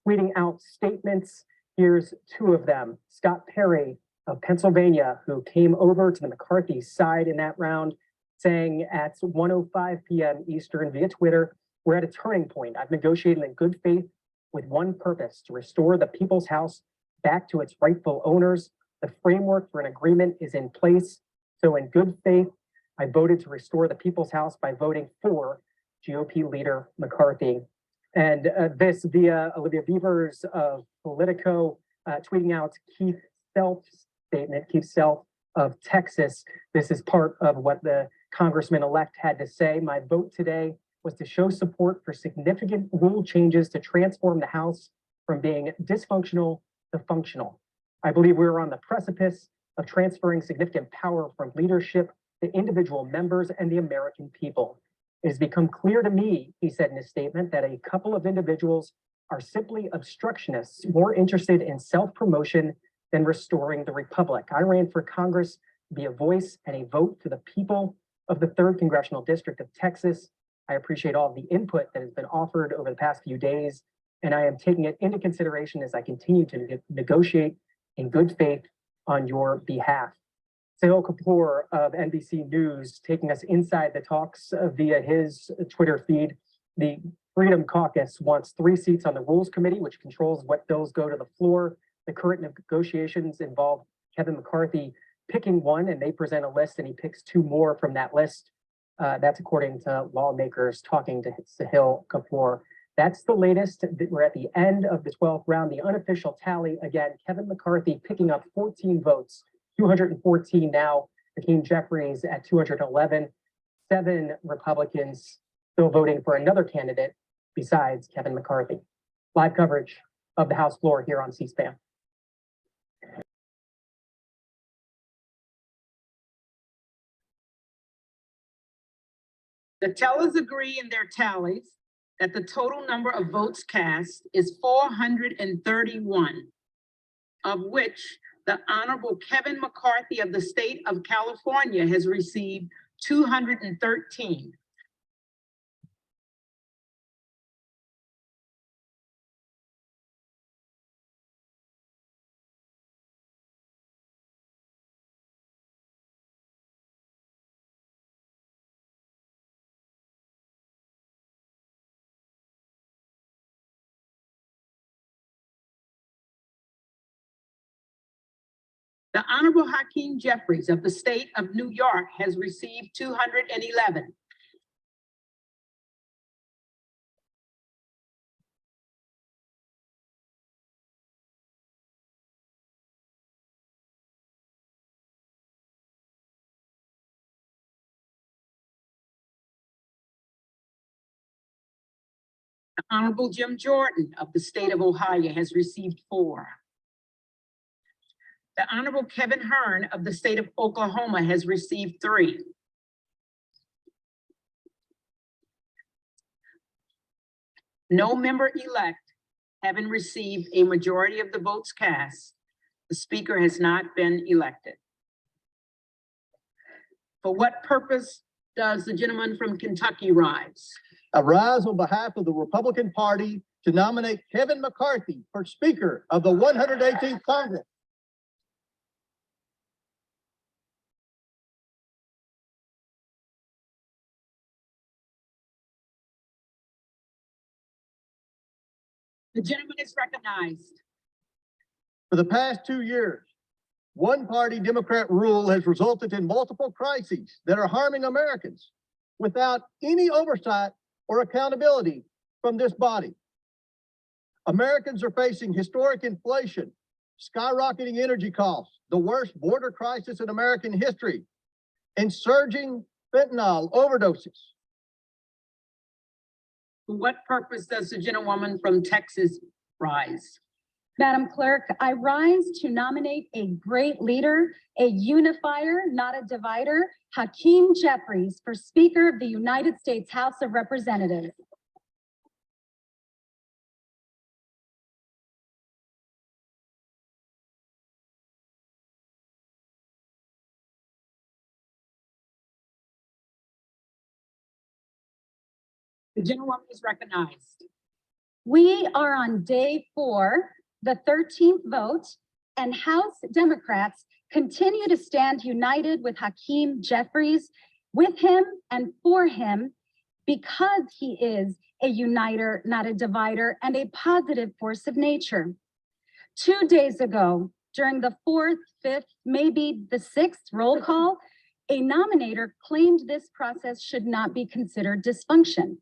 tweeting out statements Here's two of them. Scott Perry of Pennsylvania, who came over to the McCarthy side in that round, saying at 1:05 p.m. Eastern via Twitter, "We're at a turning point. I've negotiated in good faith with one purpose, to restore the People's House back to its rightful owners. The framework for an agreement is in place. So in good faith, I voted to restore the People's House by voting for GOP leader McCarthy." And this via Olivia Beavers of Politico, tweeting out Keith Self's statement, Keith Self of Texas. This is part of what the congressman-elect had to say. "My vote today was to show support for significant rule changes to transform the House from being dysfunctional to functional. I believe we're on the precipice of transferring significant power from leadership to individual members and the American people. It has become clear to me," he said in his statement, "that a couple of individuals are simply obstructionists, more interested in self-promotion than restoring the republic. I ran for Congress to be a voice and a vote for the people of the 3rd Congressional District of Texas. I appreciate all of the input that has been offered over the past few days, and I am taking it into consideration as I continue to negotiate in good faith on your behalf." Sahil Kapoor of NBC News taking us inside the talks via his Twitter feed. The Freedom Caucus wants 3 seats on the Rules Committee, which controls what bills go to the floor. The current negotiations involve Kevin McCarthy picking one, and they present a list, and he picks 2 more from that list. That's according to lawmakers talking to Sahil Kapoor. That's the latest. We're at the end of the 12th round. The unofficial tally, again, Kevin McCarthy picking up 14 votes, 214 now. Hakeem Jeffries at 211. 7 Republicans still voting for another candidate besides Kevin McCarthy. Live coverage of the House floor here on C-SPAN. The tellers agree in their tallies that the total number of votes cast is 431, of which the Honorable Kevin McCarthy of the state of California has received 213. The Honorable Hakeem Jeffries of the state of New York has received 211. The Honorable Jim Jordan of the state of Ohio has received 4. The Honorable Kevin Hearn of the state of Oklahoma has received 3. No member-elect having received a majority of the votes cast, the speaker has not been elected. For what purpose does the gentleman from Kentucky rise? I rise on behalf of the Republican Party to nominate Kevin McCarthy for Speaker of the 118th Congress. The gentleman is recognized. For the past 2 years, one-party Democrat rule has resulted in multiple crises that are harming Americans without any oversight or accountability from this body. Americans are facing historic inflation, skyrocketing energy costs, the worst border crisis in American history, and surging fentanyl overdoses. For what purpose does the gentlewoman from Texas rise? Madam Clerk, I rise to nominate a great leader, a unifier, not a divider, Hakeem Jeffries for Speaker of the United States House of Representatives. The gentlewoman is recognized. We are on day 4. the 13th vote, and House Democrats continue to stand united with Hakeem Jeffries, with him and for him, because he is a uniter, not a divider, and a positive force of nature. 2 days ago, during the 4th, 5th, maybe the 6th roll call, a nominator claimed this process should not be considered dysfunction.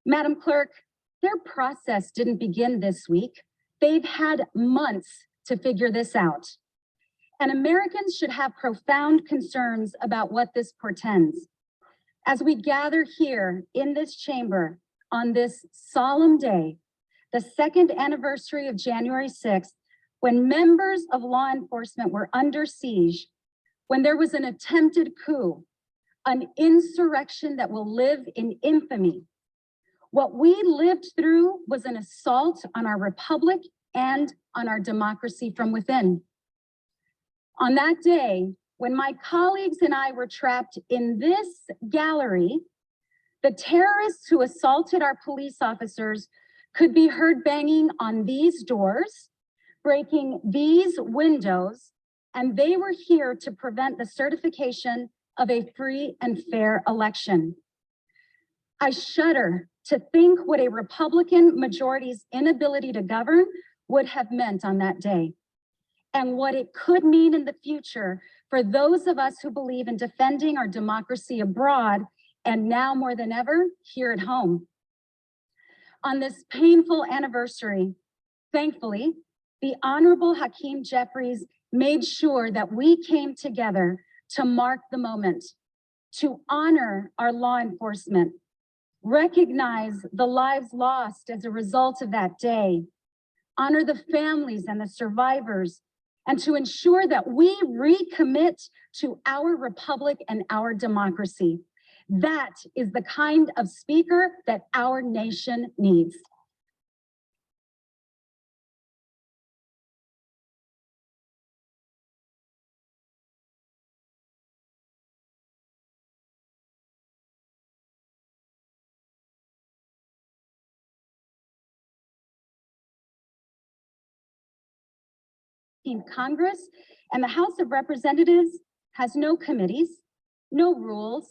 Madam Clerk, their process didn't begin this week. They've had months to figure this out. And Americans should have profound concerns about what this portends. As we gather here in this chamber on this solemn day, the 2nd anniversary of January 6th, when members of law enforcement were under siege, when there was an attempted coup, an insurrection that will live in infamy. What we lived through was an assault on our republic and on our democracy from within. On that day, when my colleagues and I were trapped in this gallery, the terrorists who assaulted our police officers could be heard banging on these doors, breaking these windows, and they were here to prevent the certification of a free and fair election. I shudder to think what a Republican majority's inability to govern would have meant on that day, and what it could mean in the future for those of us who believe in defending our democracy abroad, and now more than ever, here at home. On this painful anniversary, thankfully, the Honorable Hakeem Jeffries made sure that we came together to mark the moment, to honor our law enforcement, recognize the lives lost as a result of that day, honor the families and the survivors, and to ensure that we recommit to our republic and our democracy. That is the kind of speaker that our nation needs. In Congress and the House of Representatives has no committees, no rules,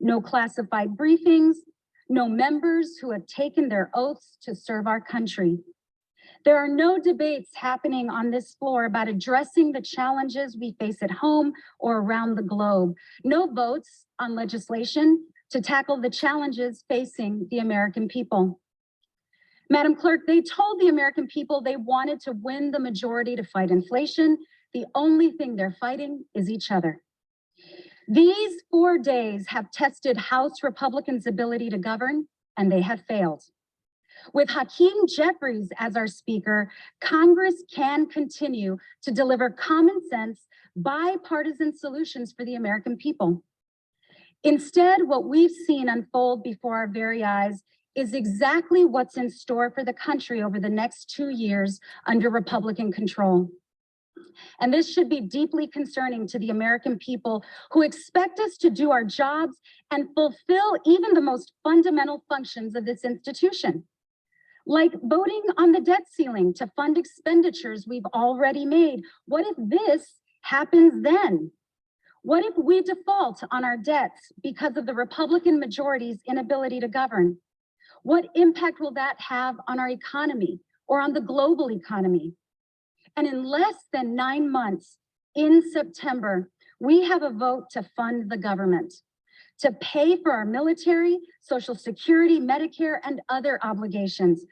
no classified briefings, no members who have taken their oaths to serve our country. There are no debates happening on this floor about addressing the challenges we face at home or around the globe. No votes on legislation to tackle the challenges facing the American people. Madam Clerk, they told the American people they wanted to win the majority to fight inflation. The only thing they're fighting is each other. These 4 days have tested House Republicans' ability to govern, and they have failed. With Hakeem Jeffries as our speaker, Congress can continue to deliver common sense, bipartisan solutions for the American people. Instead, what we've seen unfold before our very eyes is exactly what's in store for the country over the next 2 years under Republican control. And this should be deeply concerning to the American people who expect us to do our jobs and fulfill even the most fundamental functions of this institution, like voting on the debt ceiling to fund expenditures we've already made. What if this happens then? What if we default on our debts because of the Republican majority's inability to govern? What impact will that have on our economy or on the global economy? And in less than 9 months, in September, we have a vote to fund the government, to pay for our military, Social Security, Medicare, and other obligations.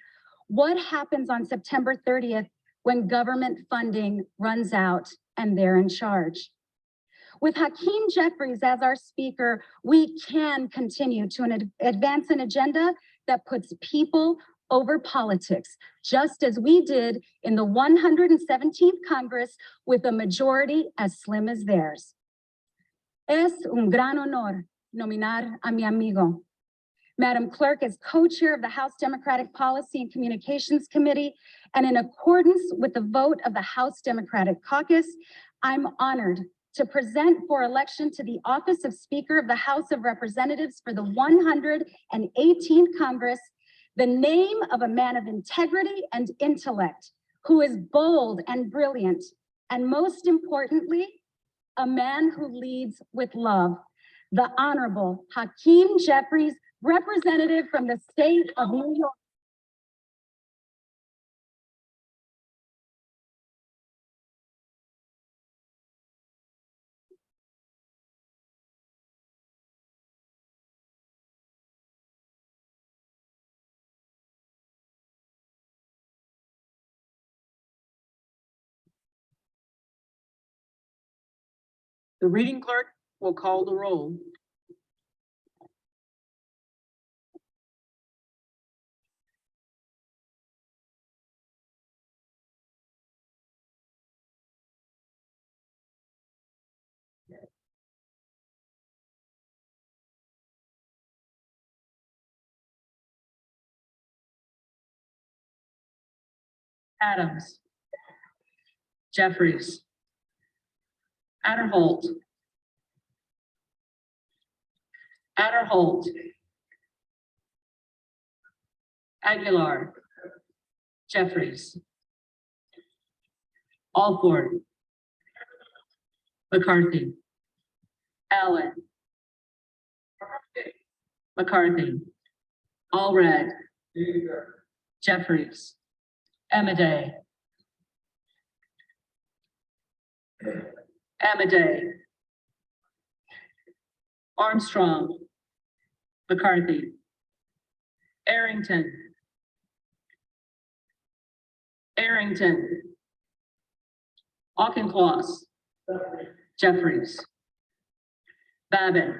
What happens on September 30th when government funding runs out and they're in charge? With Hakeem Jeffries as our speaker, we can continue to advance an agenda that puts people over politics, just as we did in the 117th Congress with a majority as slim as theirs. Es un gran honor nominar a mi amigo. Madam Clerk, as co-chair of the House Democratic Policy and Communications Committee, and in accordance with the vote of the House Democratic Caucus, I'm honored to present for election to the office of Speaker of the House of Representatives for the 118th Congress, the name of a man of integrity and intellect who is bold and brilliant, and most importantly, a man who leads with love, the Honorable Hakeem Jeffries, representative from the state of New York. The reading clerk will call the roll. Adams. Jeffries. Adderholt. Adderholt. Aguilar. Jeffries. Alford. McCarthy. Allen. McCarthy. Allred. Jeffries. Amaday. Amaday. Armstrong. McCarthy. Arrington. Arrington. Auchincloss. Jeffries. Babbitt.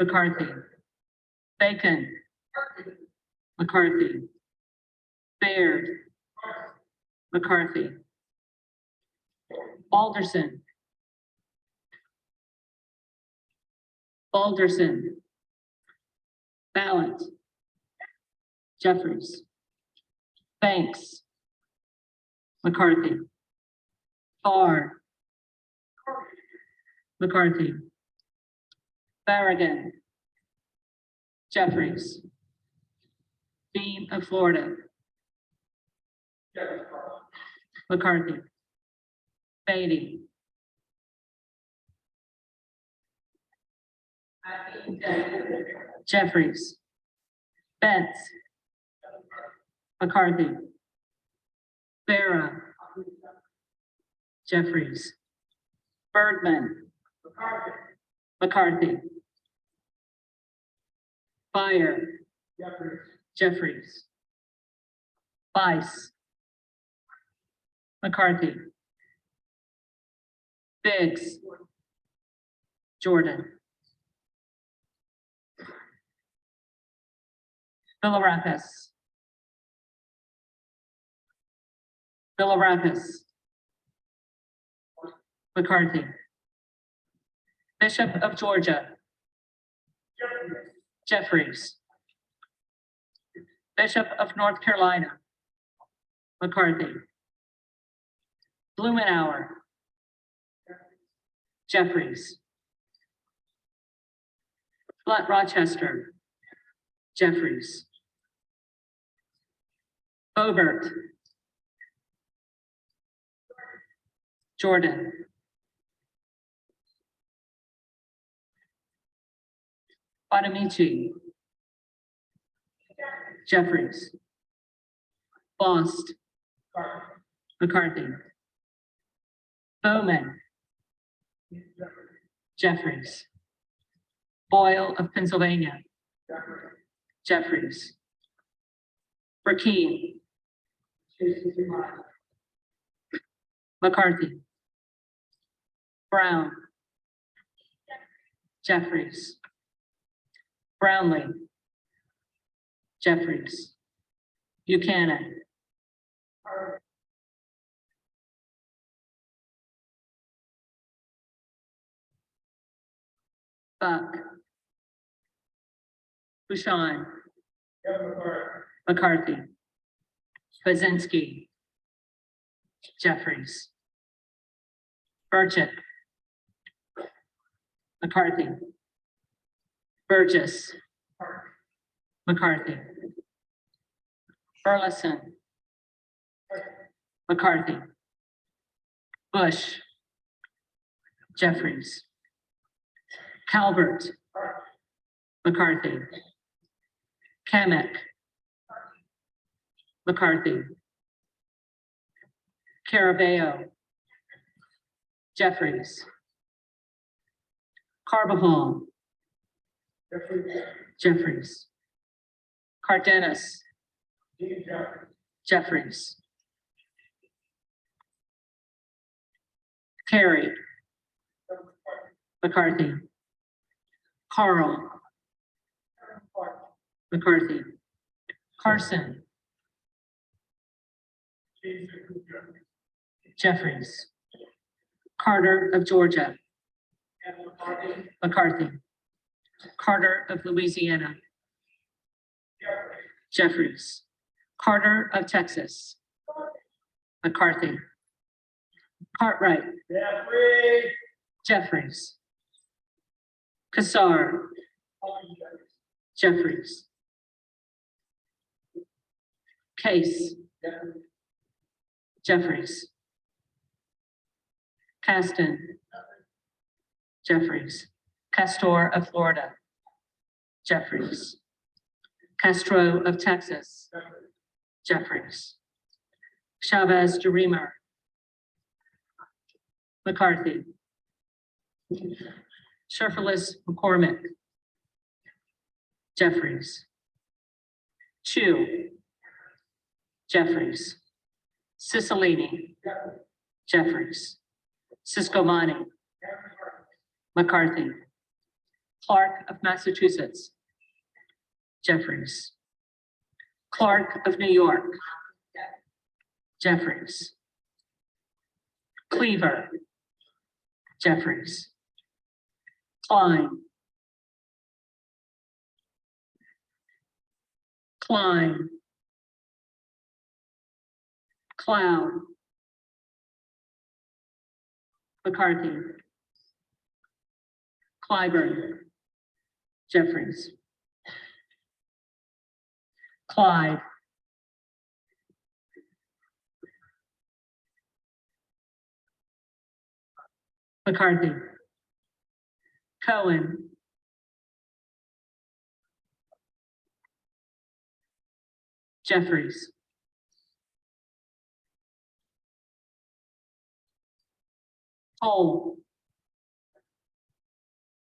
McCarthy. Bacon. McCarthy. Baird. McCarthy. Alderson. Alderson. Ballant. Jeffries. Banks. McCarthy. Farr. McCarthy. Farragon. Jeffries. Dean of Florida. McCarthy. Beatty. Jeffries. Betts. McCarthy. Vera. Jeffries. Bergman. McCarthy. Fire. Jeffries. Bice. McCarthy. Biggs. Jordan. Villarakas. Villarakas. McCarthy. Bishop of Georgia. Jeffries. Bishop of North Carolina. McCarthy. Blumenauer. Jeffries. Flat Rochester. Jeffries. Bobert. Jordan. Bonamici. Jeffries. Bost. McCarthy. Bowman. Jeffries. Boyle of Pennsylvania. Jeffries. Burkeen. McCarthy. Brown. Jeffries. Brownlee. Jeffries. Buchanan. Buck. Bouchon. McCarthy. Bazinski. Jeffries. Burchett. McCarthy. Burgess. McCarthy. Burleson. McCarthy. Bush. Jeffries. Calvert. McCarthy. Kamic. McCarthy. Caraveo. Jeffries. Carbajal. Jeffries. Cardenas. Jeffries. Carey. McCarthy. Carl. McCarthy. Carson. Jeffries. Carter of Georgia. McCarthy. Carter of Louisiana. Jeffries. Carter of Texas. McCarthy. Cartwright. Jeffries. Kassar. Jeffries. Case. Jeffries. Caston. Jeffries. Castor of Florida. Jeffries. Castro of Texas. Jeffries. Chavez DeRemer. McCarthy. Sherfilis McCormick. Jeffries. Chu. Jeffries. Cicilline. Jeffries. Siscomani. McCarthy. Clark of Massachusetts. Jeffries. Clark of New York. Jeffries. Cleaver. Jeffries. Klein. Klein. Cloud. McCarthy. Clyburn. Jeffries. Clyde. McCarthy. Cohen. Jeffries. Cole.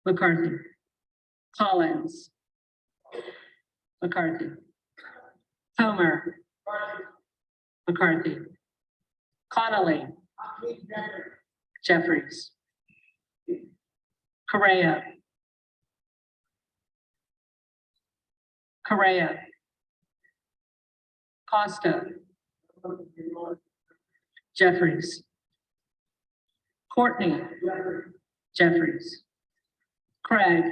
McCarthy. Collins. McCarthy. Homer. McCarthy. Connolly. Jeffries. Correa. Correa. Costa. Jeffries. Courtney. Jeffries. Craig.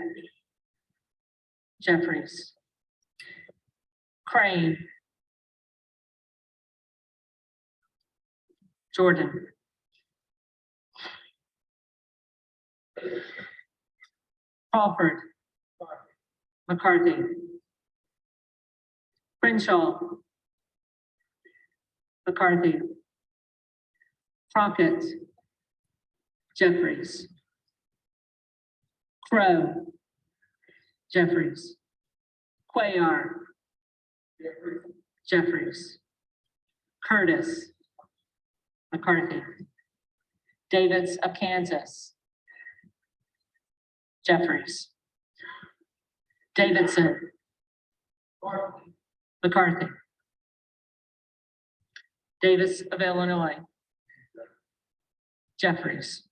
Jeffries. Crane. Jordan. Crawford. McCarthy. Crenshaw. McCarthy. Crockett. Jeffries. Crow. Jeffries. Cuellar. Jeffries. Curtis. McCarthy. Davis of Kansas. Jeffries. Davidson. McCarthy. Davis of Illinois. Jeffries.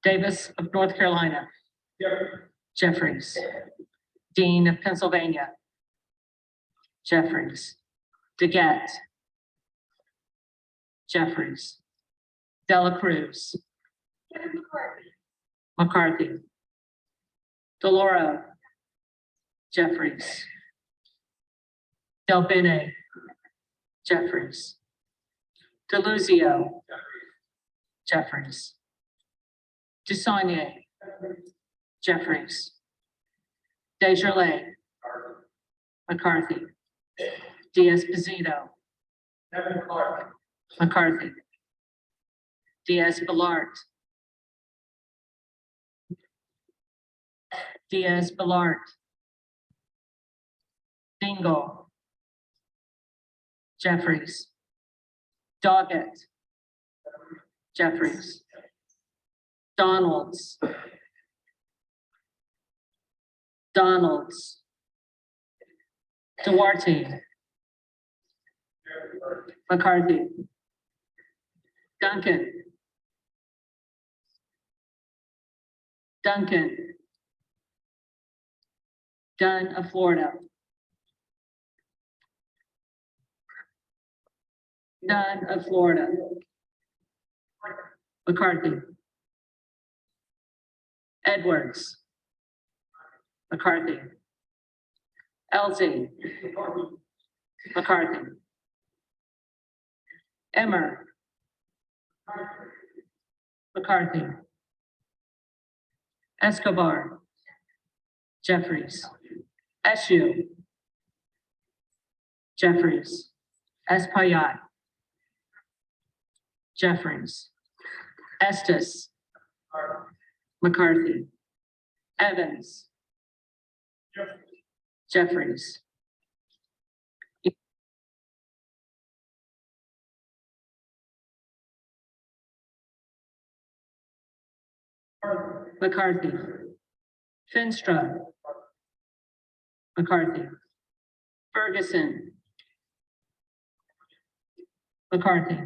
Davis of North Carolina. Jeffries. Dean of Pennsylvania. Jeffries. DeGette. Jeffries. Dela Cruz. McCarthy. DeLauro. Jeffries. Del Bene. Jeffries. DeLuzio. Jeffries. Dusaunier. Jeffries. Desjardins. McCarthy. Diaz-Pizito. Kevin McCarthy. McCarthy. Diaz-Balart. Diaz-Balart. Dingle. Jeffries. Doggett. Jeffries. Donalds. Donalds. Duarte. McCarthy. Duncan. Duncan. Dunn of Florida. Dunn of Florida. McCarthy. Edwards. McCarthy. Elsie. McCarthy. Emmer. McCarthy. Escobar. Jeffries. Eshu. Jeffries. Espaillat. Jeffries. Estes. McCarthy. Evans. Jeffries. McCarthy. Finstra. McCarthy. Ferguson. McCarthy.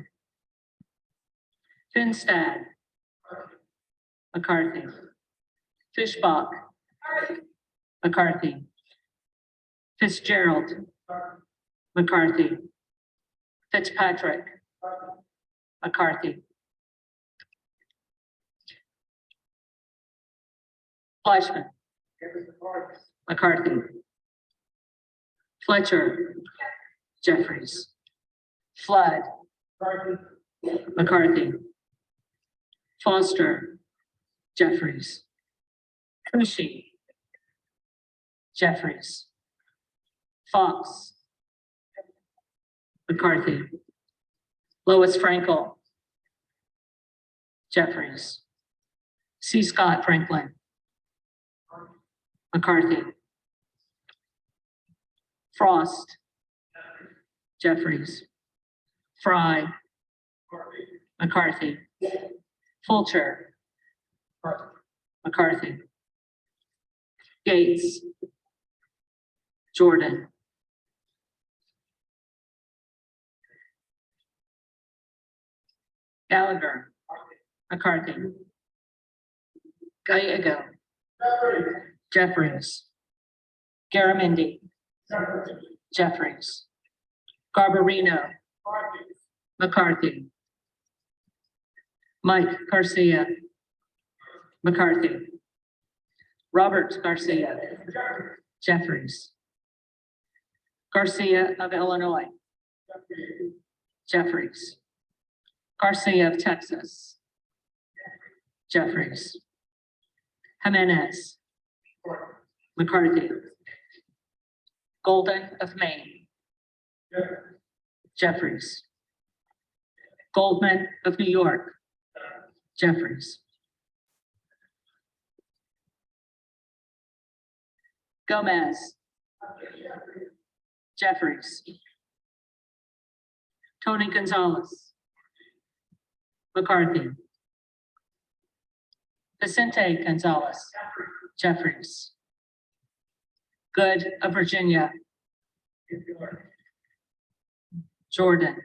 Finstad. McCarthy. Fishbach. McCarthy. Fitzgerald. McCarthy. Fitzpatrick. McCarthy. Fleischman. McCarthy. Fletcher. Jeffries. Flood. McCarthy. Foster. Jeffries. Cushy. Jeffries. Fox. McCarthy. Lois Frankel. Jeffries. C. Scott Franklin. McCarthy. Frost. Jeffries. Fry. McCarthy. Fulcher. McCarthy. Gates. Jordan. Gallagher. McCarthy. Gallego. Jeffries. Garamendi. Jeffries. Garbarino. McCarthy. Mike Garcia. McCarthy. Robert Garcia. Jeffries. Garcia of Illinois. Jeffries. Garcia of Texas. Jeffries. Jimenez. McCarthy. Golden of Maine. Jeffries. Goldman of New York. Jeffries. Gomez. Jeffries. Tony Gonzalez. McCarthy. Vicente Gonzalez. Jeffries. Good of Virginia. Jordan.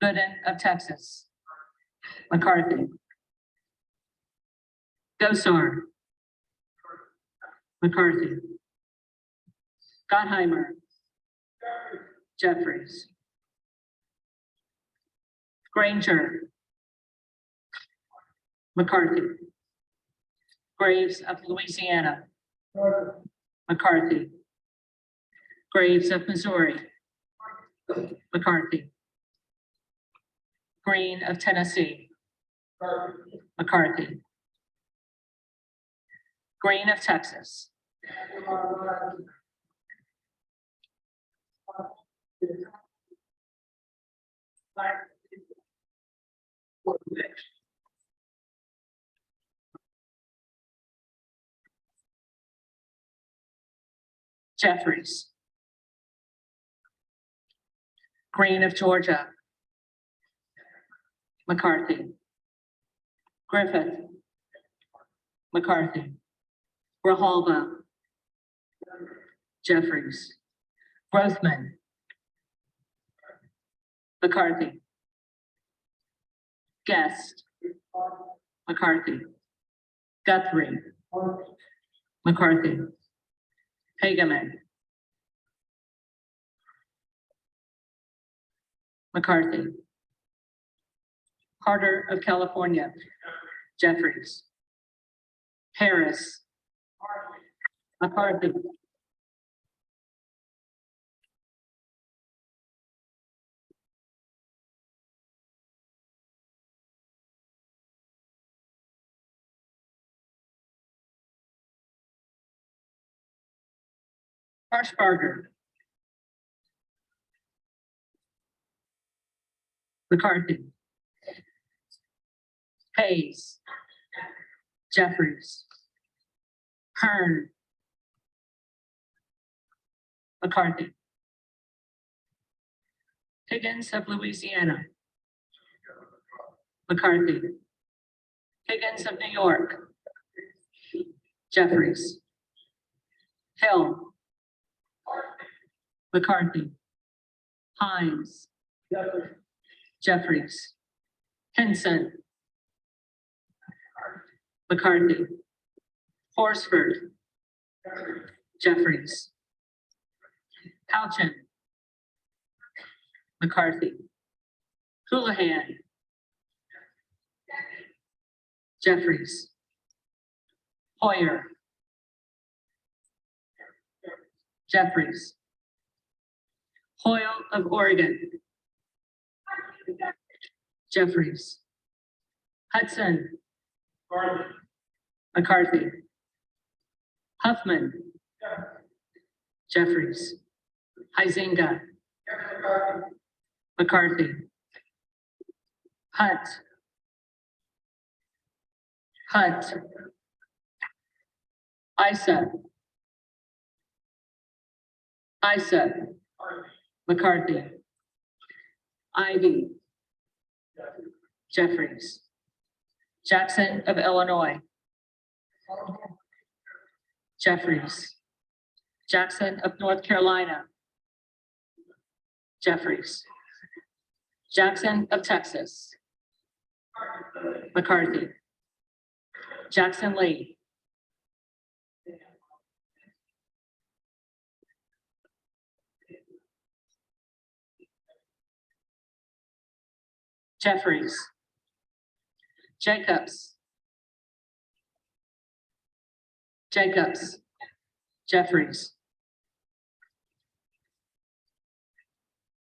Gooden of Texas. McCarthy. Gosar. McCarthy. Gottheimer. Jeffries. Granger. McCarthy. Graves of Louisiana. McCarthy. Graves of Missouri. McCarthy. Green of Tennessee. McCarthy. Green of Texas. Jeffries. Green of Georgia. McCarthy. Griffith. McCarthy. Grijalva. Jeffries. Grothman. McCarthy. Guest. McCarthy. Guthrie. McCarthy. Hageman. McCarthy. Carter of California. Jeffries. Harris. McCarthy. Harshbarger. McCarthy. Hayes. Jeffries. Hearn. McCarthy. Higgins of Louisiana. McCarthy. Higgins of New York. Jeffries. Hill. McCarthy. Hines. Jeffries. Henson. McCarthy. Horsford. Jeffries. Houchin. McCarthy. Houlihan. Jeffries. Hoyer. Jeffries. Hoyle of Oregon. Jeffries. Hudson. McCarthy. Huffman. Jeffries. Huizenga. McCarthy. Hunt. Hunt. Isa. Isa. McCarthy. Ivy. Jeffries. Jackson of Illinois. Jeffries. Jackson of North Carolina. Jeffries. Jackson of Texas. McCarthy. Jackson Lee. Jeffries. Jacobs. Jacobs. Jeffries.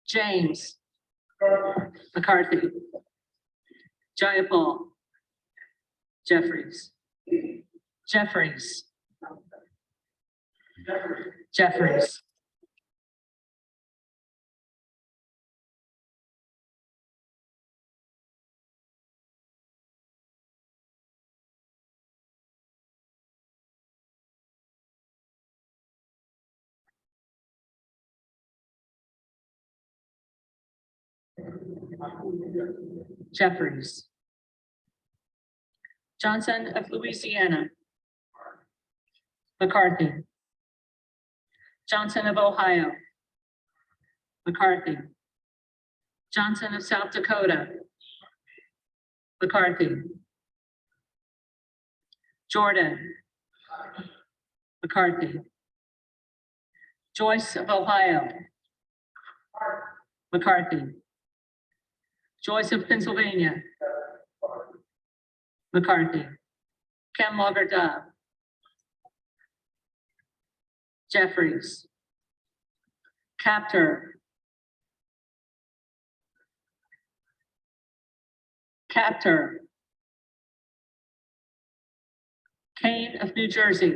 James. McCarthy. Jayapal. Jeffries. Jeffries. Jeffries. Jeffries. Johnson of Louisiana. McCarthy. Johnson of Ohio. McCarthy. Johnson of South Dakota. McCarthy. Jordan. McCarthy. Joyce of Ohio. McCarthy. Joyce of Pennsylvania. McCarthy. Ken Logger Dove. Jeffries. Captor. Captor. Kane of New Jersey.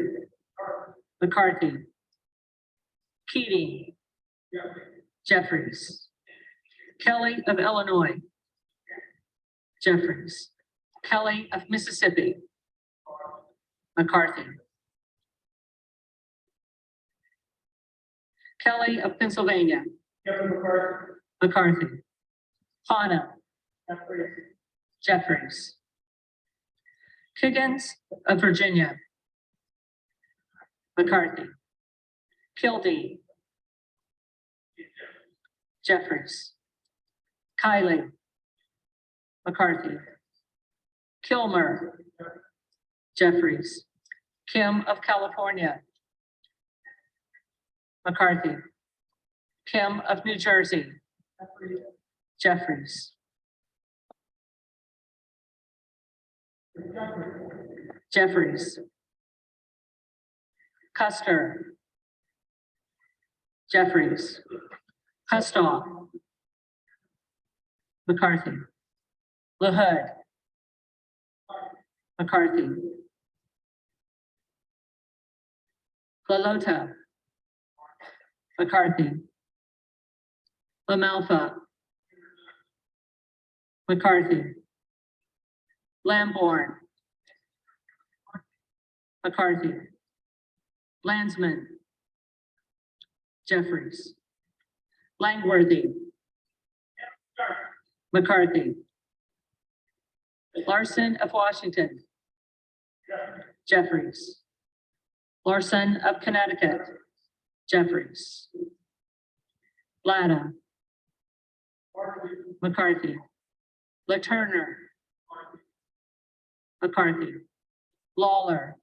McCarthy. Keating. Jeffries. Kelly of Illinois. Jeffries. Kelly of Mississippi. McCarthy. Kelly of Pennsylvania. Kevin McCarthy. McCarthy. Fano. Jeffries. Jeffries. Kiggins of Virginia. McCarthy. Kildee. Jeffries. Kylie. McCarthy. Kilmer. Jeffries. Kim of California. McCarthy. Kim of New Jersey. Jeffries. Jeffries. Custer. Jeffries. Kustoff. McCarthy. LaHood. McCarthy. LaLota. McCarthy. LaMalfa. McCarthy. Lamborn. McCarthy. Landsman. Jeffries. Langworthy. McCarthy. Larson of Washington. Jeffries. Larson of Connecticut. Jeffries. Latta. McCarthy. LaTurner. McCarthy. Lawler.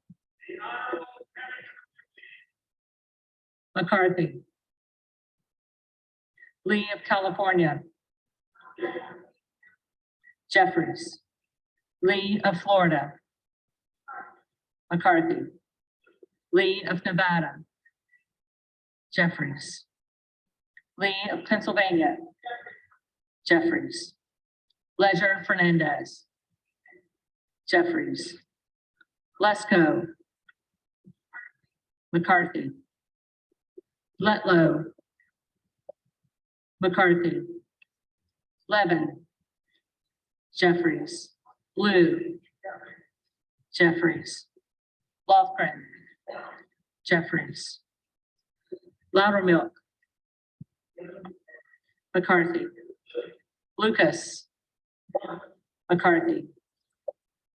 McCarthy. Lee of California. Jeffries. Lee of Florida. McCarthy. Lee of Nevada. Jeffries. Lee of Pennsylvania. Jeffries. Ledger Fernandez. Jeffries. Lesko. McCarthy. Letlow. McCarthy. Levin. Jeffries. Blue. Jeffries. Lofgren. Jeffries. Loudermilk. McCarthy. Lucas. McCarthy.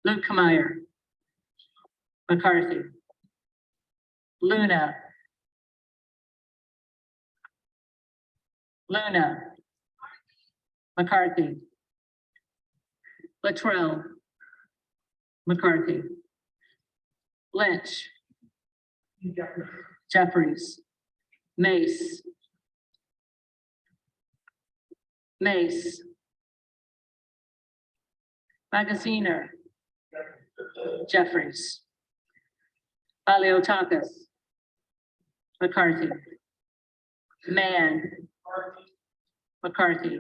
Luke Meyer. McCarthy. Luna. Luna. McCarthy. Latrell. McCarthy. Lynch. Jeffries. Mace. Mace. Magaziner. Jeffries. Paliotakis. McCarthy. Mann. McCarthy.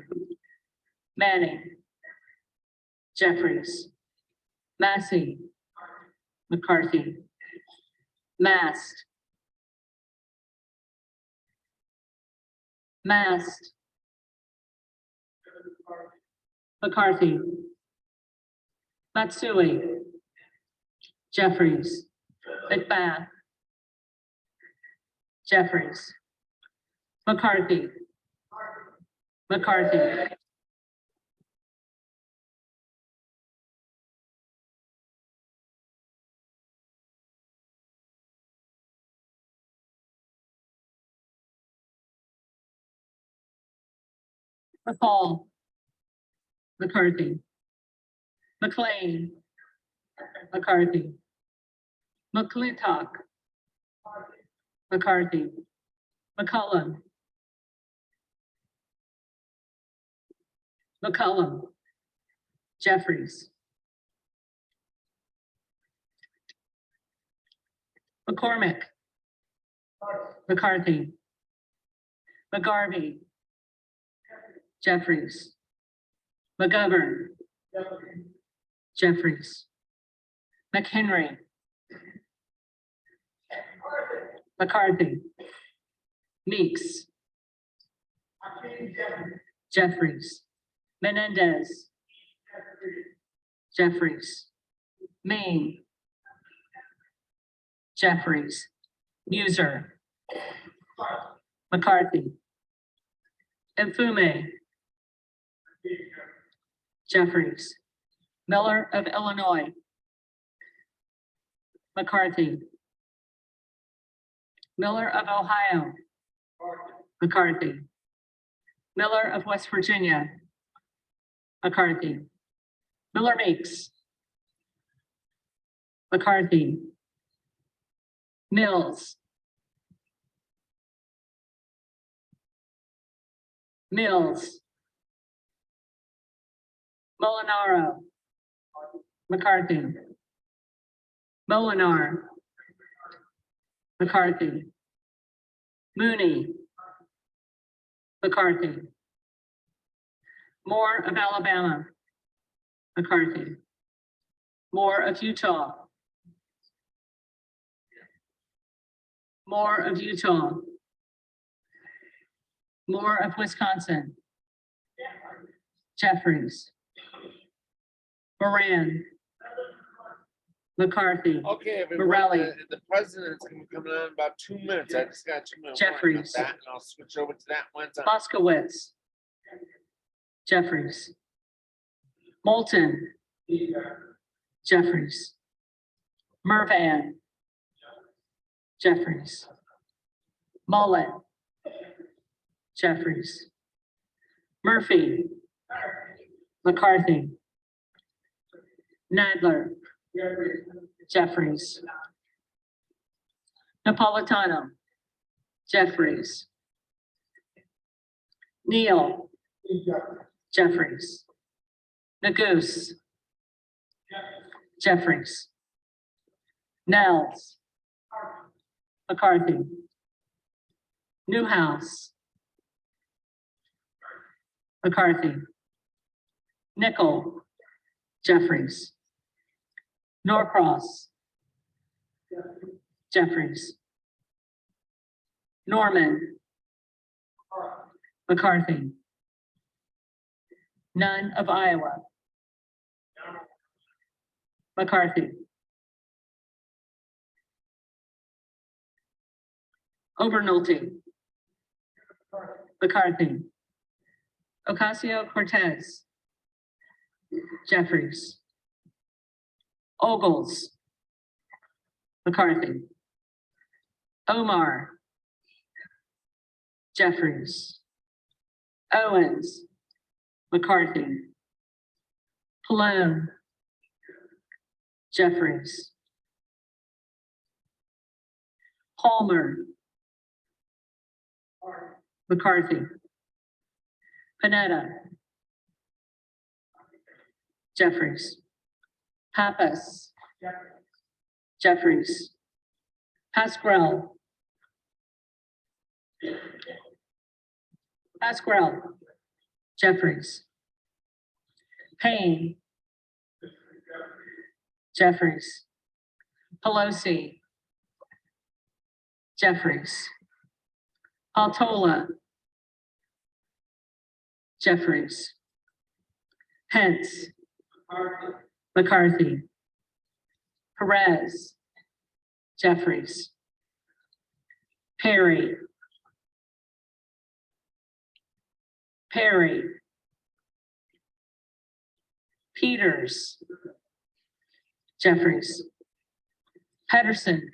Manning. Jeffries. Massey. McCarthy. Mast. Mast. McCarthy. Matsui. Jeffries. McBath. Jeffries. McCarthy. McCarthy. McCall. McCarthy. McLean. McCarthy. McClintock. McCarthy. McCullum. McCullum. Jeffries. McCormick. McCarthy. McGarvey. Jeffries. McGovern. Jeffries. McHenry. McCarthy. Meeks. Hakeem Jeffries. Jeffries. Menendez. Jeffries. Maine. Jeffries. Muser. McCarthy. Mfume. Jeffries. Miller of Illinois. McCarthy. Miller of Ohio. McCarthy. Miller of West Virginia. McCarthy. Miller Meeks. McCarthy. Mills. Mills. Molinaro. McCarthy. Molinar. McCarthy. Mooney. McCarthy. Moore of Alabama. McCarthy. Moore of Utah. Moore of Utah. Moore of Wisconsin. Jeffries. Moran. McCarthy. Okay, everyone, Morelli. the president's gonna be coming on in about 2 minutes. I just got 2 minutes. Jeffries. That, and I'll switch over to that one time. Moskowitz. Jeffries. Moulton. Jeffries. Mervan. Jeffries. Mullet. Jeffries. Murphy. McCarthy. Nadler. Jeffries. Napolitano. Jeffries. Neal. Jeffries. Magoo. Jeffries. Nels. McCarthy. Newhouse. McCarthy. Nickel. Jeffries. Norcross. Jeffries. Norman. McCarthy. None of Iowa. McCarthy. Overnolte. McCarthy. Ocasio-Cortez. Jeffries. Ogles. McCarthy. Omar. Jeffries. Owens. McCarthy. Pallone. Jeffries. Palmer. McCarthy. Panetta. Jeffries. Pappas. Jeffries. Pasquale. Pasquale. Jeffries. Payne. Jeffries. Pelosi. Jeffries. Altola. Jeffries. Pence. McCarthy. Perez. Jeffries. Perry. Perry. Peters. Jeffries. Pedersen.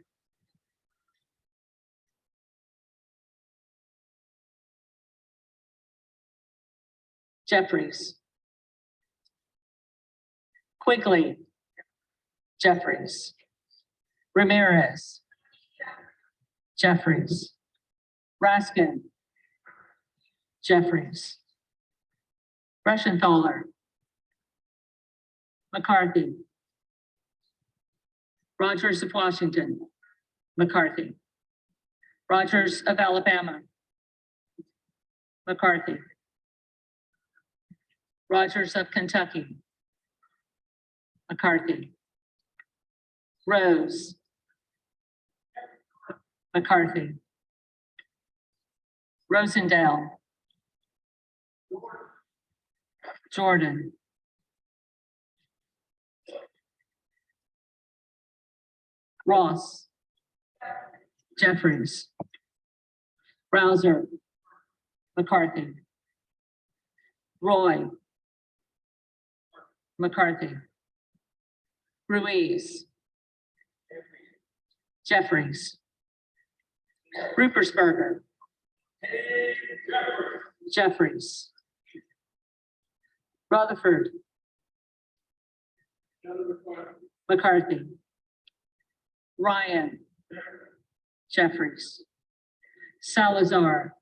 Jeffries. Quigley. Jeffries. Ramirez. Jeffries. Raskin. Jeffries. Rushenthaler. McCarthy. Rogers of Washington. McCarthy. Rogers of Alabama. McCarthy. Rogers of Kentucky. McCarthy. Rose. McCarthy. Rosendale. Jordan. Ross. Jeffries. Rouser. McCarthy. Roy. McCarthy. Ruiz. Jeffries. Rupersberger. Jeffries. Rutherford. McCarthy. Ryan. Jeffries. Salazar.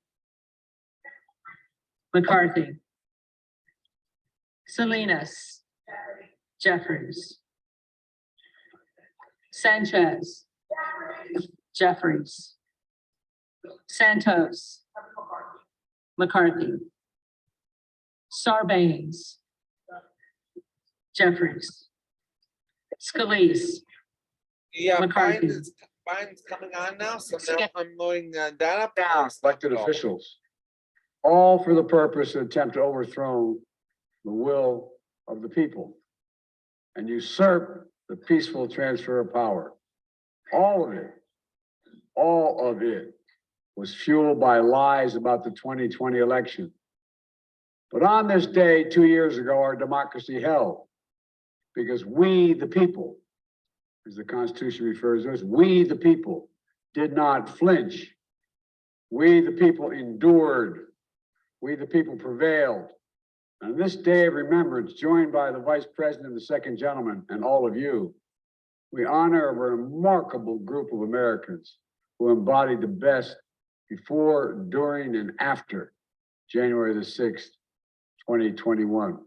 McCarthy. Salinas. Jeffries. Sanchez. Jeffries. Santos. McCarthy. Sarbanes. Jeffries. Scalise. Yeah, McCarthy. mine's coming on now, so now I'm loading data. Elected officials, all for the purpose of attempt to overthrow the will of the people and usurp the peaceful transfer of power. All of it was fueled by lies about the 2020 election. But on this day, 2 years ago, our democracy held because we, the people, as the Constitution refers to us, we, the people, did not flinch. We, the people, endured. We, the people, prevailed. On this day of remembrance, joined by the Vice President and the Second Gentleman and all of you, we honor a remarkable group of Americans who embodied the best before, during, and after January the 6th, 2021.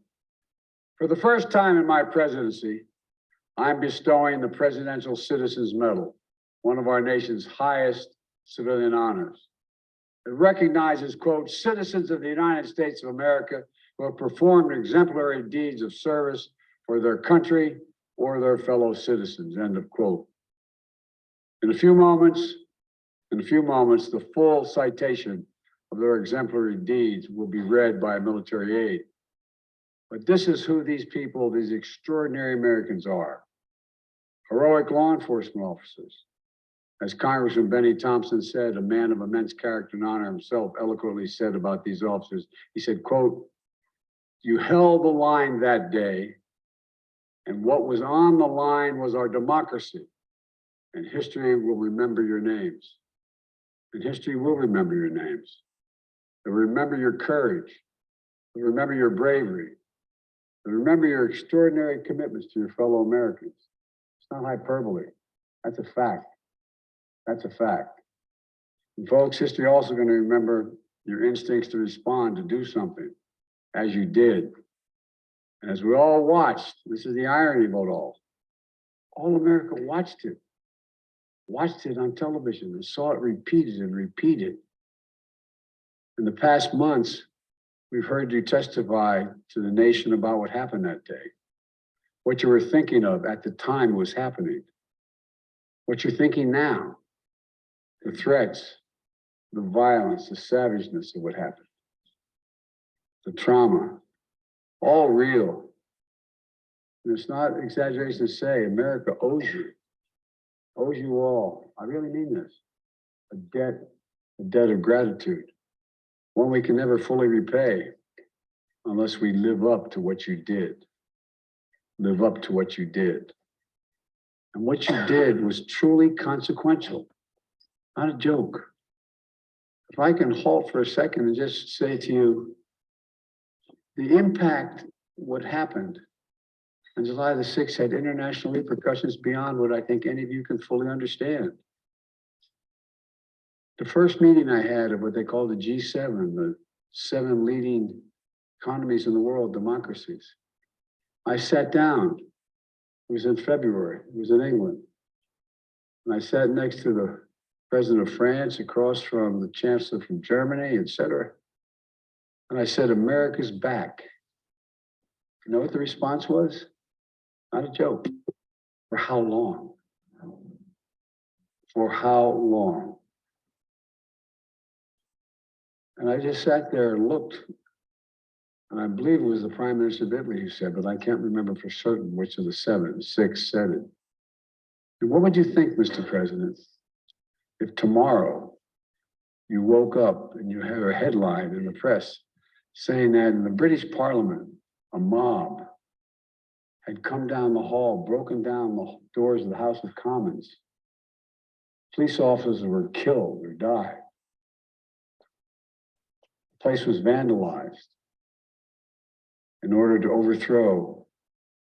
For the first time in my presidency, I'm bestowing the Presidential Citizens Medal, one of our nation's highest civilian honors. It recognizes, quote, citizens of the United States of America who have performed exemplary deeds of service for their country or their fellow citizens, end of quote. In a few moments, the full citation of their exemplary deeds will be read by a military aide. But this is who these people, these extraordinary Americans are. Heroic law enforcement officers. As Congressman Benny Thompson said, a man of immense character and honor himself eloquently said about these officers, he said, quote, you held the line that day, and what was on the line was our democracy, and history will remember your names. And history will remember your names. They'll remember your courage. They'll remember your bravery. They'll remember your extraordinary commitments to your fellow Americans. It's not hyperbole. That's a fact. That's a fact. And folks, history also going to remember your instincts to respond, to do something, as you did. And as we all watched, this is the irony of it all America watched it on television and saw it repeated and repeated. In the past months, we've heard you testify to the nation about what happened that day, what you were thinking of at the time it was happening, what you're thinking now, the threats, the violence, the savageness of what happened, the trauma, all real. And it's not exaggeration to say America owes you all. I really mean this, a debt of gratitude, one we can never fully repay unless we live up to what you did. Live up to what you did. And what you did was truly consequential, not a joke. If I can halt for a second and just say to you, the impact, what happened on July the 6th had international repercussions beyond what I think any of you can fully understand. The first meeting I had of what they call the G7, the 7 leading economies in the world, democracies, I sat down. It was in February. It was in England. And I sat next to the president of France, across from the chancellor from Germany, et cetera. And I said, America's back. You know what the response was? Not a joke. For how long? For how long? And I just sat there and looked. And I believe it was the Prime Minister of Italy who said, but I can't remember for certain which of the six said it. And what would you think, Mr. President, if tomorrow you woke up and you had a headline in the press saying that in the British Parliament, a mob had come down the hall, broken down the doors of the House of Commons. Police officers were killed or died. The place was vandalized in order to overthrow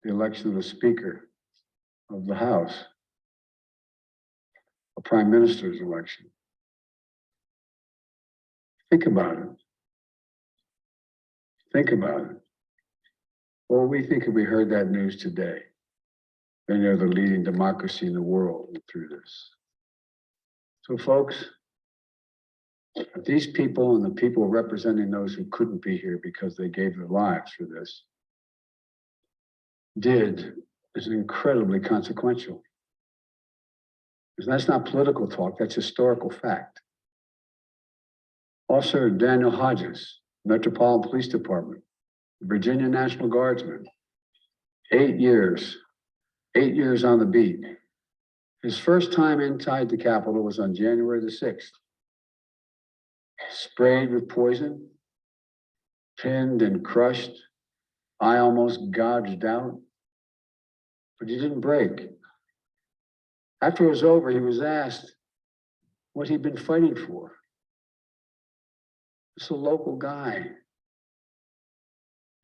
the election of the Speaker of the House, a Prime Minister's election. Think about it. Think about it. What would we think if we heard that news today? Any other leading democracy in the world went through this. So folks, if these people and the people representing those who couldn't be here because they gave their lives for this is incredibly consequential. Because that's not political talk, that's historical fact. Officer Daniel Hodges, Metropolitan Police Department, Virginia National Guardsman, 8 years on the beat. His first time inside the Capitol was on January the 6th. Sprayed with poison, pinned and crushed, eye almost gouged out, but he didn't break. After it was over, he was asked what he'd been fighting for. It's a local guy,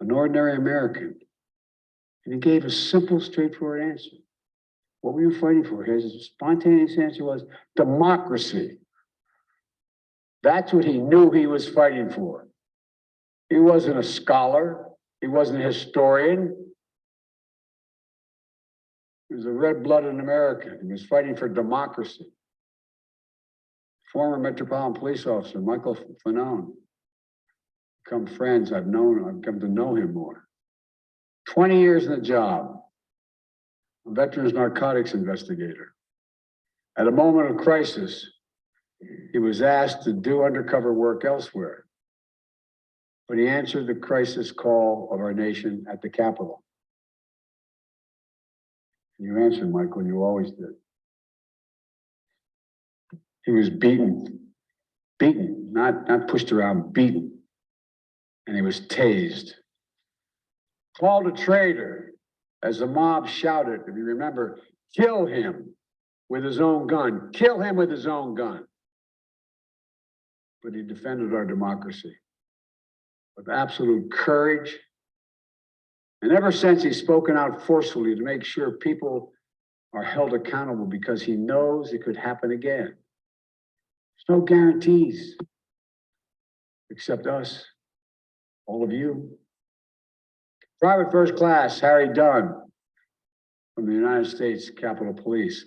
an ordinary American. And he gave a simple, straightforward answer. What were you fighting for? His spontaneous answer was democracy. That's what he knew he was fighting for. He wasn't a scholar. He wasn't a historian. He was a red-blooded American. He was fighting for democracy. Former Metropolitan Police Officer Michael Fanone. Become friends. I've come to know him more. 20 years in the job. A veterans narcotics investigator. At a moment of crisis, he was asked to do undercover work elsewhere. But he answered the crisis call of our nation at the Capitol. You answered, Michael, you always did. He was beaten, not pushed around, beaten. And he was tased. Called a traitor as the mob shouted, if you remember, kill him with his own gun, kill him with his own gun. But he defended our democracy with absolute courage. And ever since, he's spoken out forcefully to make sure people are held accountable because he knows it could happen again. There's no guarantees, except us, all of you. Private First Class Harry Dunn from the United States Capitol Police,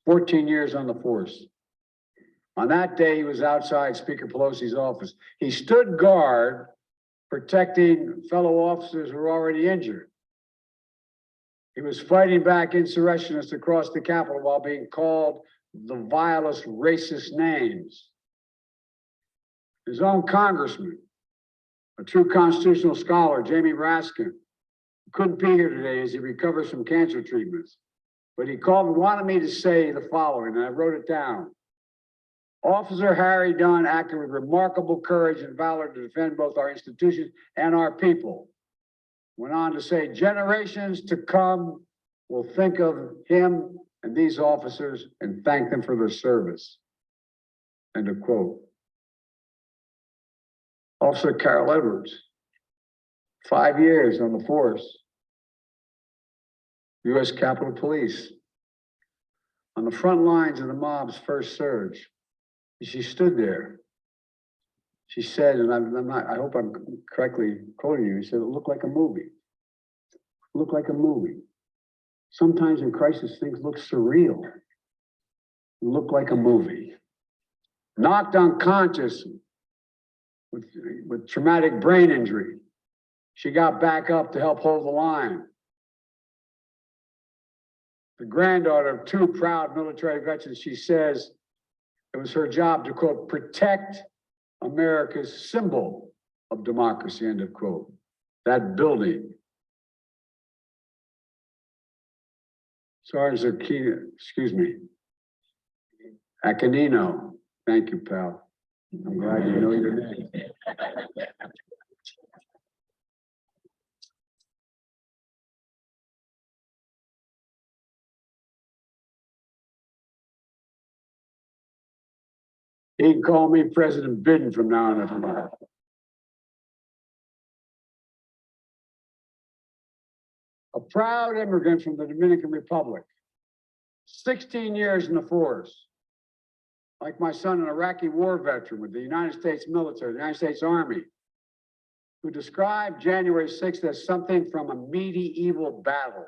14 years on the force. On that day, he was outside Speaker Pelosi's office. He stood guard protecting fellow officers who were already injured. He was fighting back insurrectionists across the Capitol while being called the vilest racist names. His own congressman, a true constitutional scholar, Jamie Raskin, couldn't be here today as he recovers from cancer treatments. But he called and wanted me to say the following, and I wrote it down. Officer Harry Dunn acted with remarkable courage and valor to defend both our institutions and our people. Went on to say, generations to come will think of him and these officers and thank them for their service. End of quote. Officer Carol Edwards, 5 years on the force. U.S. Capitol Police. On the front lines of the mob's first surge. She stood there. She said, and I hope I'm correctly quoting you, she said, it looked like a movie. It looked like a movie. Sometimes in crisis, things look surreal. It looked like a movie. Knocked unconscious with traumatic brain injury. She got back up to help hold the line. The granddaughter of two proud military veterans, she says, it was her job to, quote, protect America's symbol of democracy, end of quote. that building. Sergeant Aquino, excuse me. Aquilino, thank you, pal. I'm glad you know your name. He can call me President Biden from now on. A proud immigrant from the Dominican Republic. 16 years in the force. Like my son, an Iraqi war veteran with the United States military, the United States Army, who described January 6th as something from a medieval battle,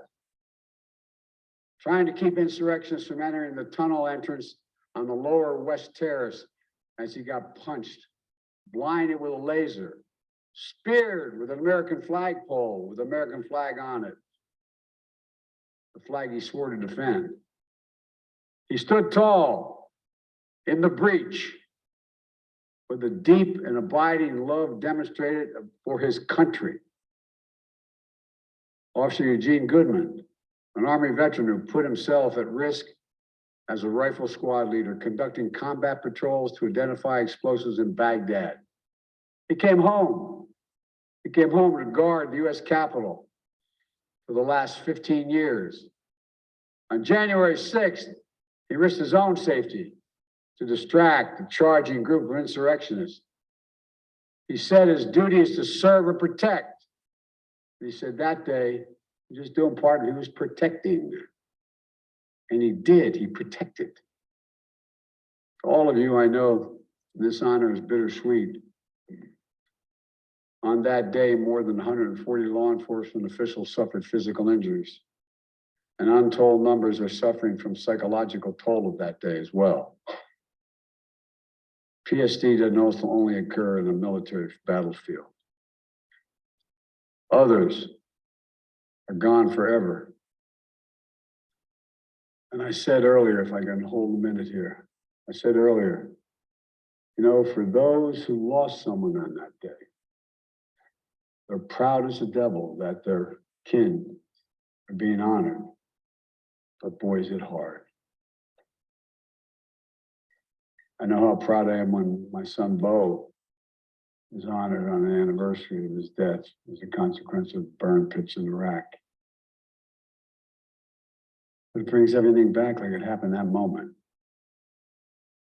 trying to keep insurrectionists from entering the tunnel entrance on the lower West Terrace as he got punched, blinded with a laser, speared with an American flagpole with the American flag on it, the flag he swore to defend. He stood tall in the breach with a deep and abiding love demonstrated for his country. Officer Eugene Goodman, an Army veteran who put himself at risk as a rifle squad leader, conducting combat patrols to identify explosives in Baghdad. He came home. He came home to guard the U.S. Capitol for the last 15 years. On January 6th, he risked his own safety to distract the charging group of insurrectionists. He said his duty is to serve and protect. He said that day, he was just doing part of it, he was protecting. And he did, he protected. For all of you, I know this honor is bittersweet. On that day, more than 140 law enforcement officials suffered physical injuries. And untold numbers are suffering from psychological toll of that day as well. PSD doesn't only occur in a military battlefield. Others are gone forever. And I said earlier, if I can hold a minute here, I said earlier, you know, for those who lost someone on that day, they're proud as the devil that their kin are being honored. But boy, is it hard. I know how proud I am when my son Bo is honored on the anniversary of his death as a consequence of burn pits in Iraq. But it brings everything back like it happened that moment.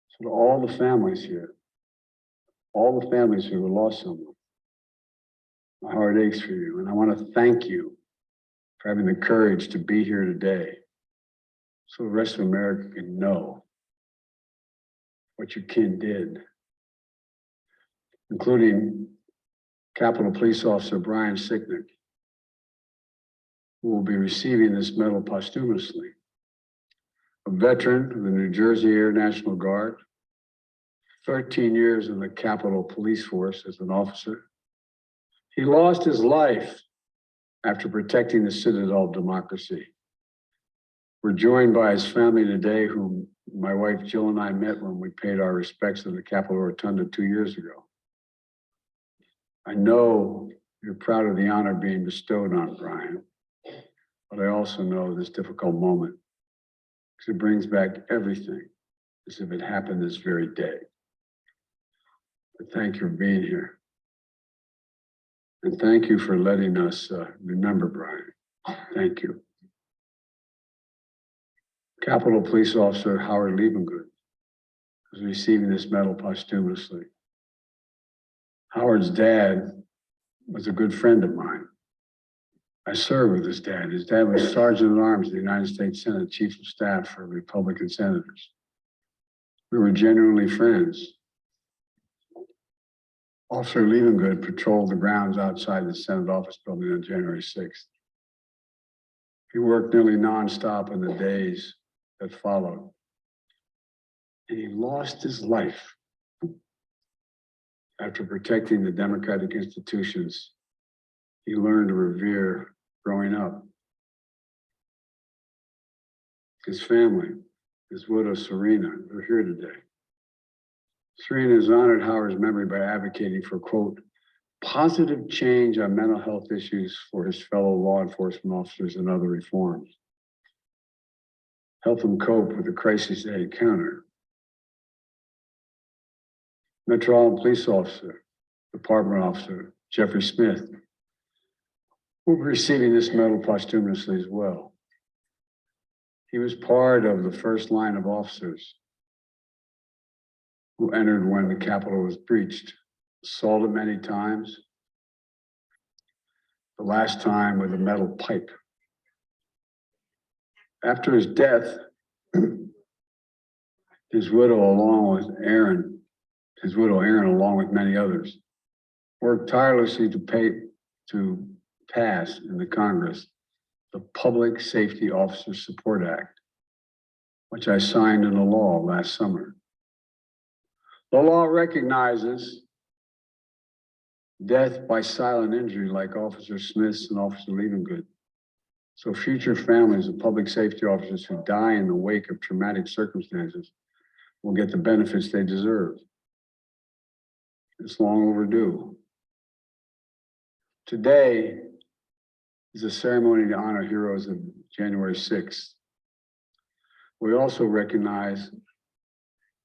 So to all the families here, all the families who have lost someone, my heart aches for you. And I want to thank you for having the courage to be here today so the rest of America can know what your kin did, including Capitol Police Officer Brian Sicknick, who will be receiving this medal posthumously. A veteran of the New Jersey Air National Guard, 13 years in the Capitol Police Force as an officer. He lost his life after protecting the citadel of democracy. We're joined by his family today, whom my wife Jill and I met when we paid our respects at the Capitol Rotunda 2 years ago. I know you're proud of the honor being bestowed on Brian, but I also know this difficult moment because it brings back everything as if it happened this very day. But thank you for being here. And thank you for letting us remember Brian. Thank you. Capitol Police Officer Howard Liebengood is receiving this medal posthumously. Howard's dad was a good friend of mine. I served with his dad. His dad was Sergeant at Arms of the United States Senate, Chief of Staff for Republican senators. We were genuinely friends. Officer Liebengood patrolled the grounds outside the Senate office building on January 6th. He worked nearly nonstop in the days that followed. And he lost his life after protecting the democratic institutions he learned to revere growing up. His family, his widow Serena, are here today. Serena has honored Howard's memory by advocating for, quote, positive change on mental health issues for his fellow law enforcement officers and other reforms. Help them cope with the crises they encounter. Metropolitan Police Officer, Department Officer Jeffrey Smith will be receiving this medal posthumously as well. He was part of the first line of officers who entered when the Capitol was breached, assaulted many times, the last time with a metal pipe. After his death, his widow, along with many others, worked tirelessly to pass in the Congress the Public Safety Officer Support Act, which I signed into law last summer. The law recognizes death by silent injury like Officer Smith's and Officer Liebengood. So future families of public safety officers who die in the wake of traumatic circumstances will get the benefits they deserve. It's long overdue. Today is a ceremony to honor heroes of January 6th. We also recognize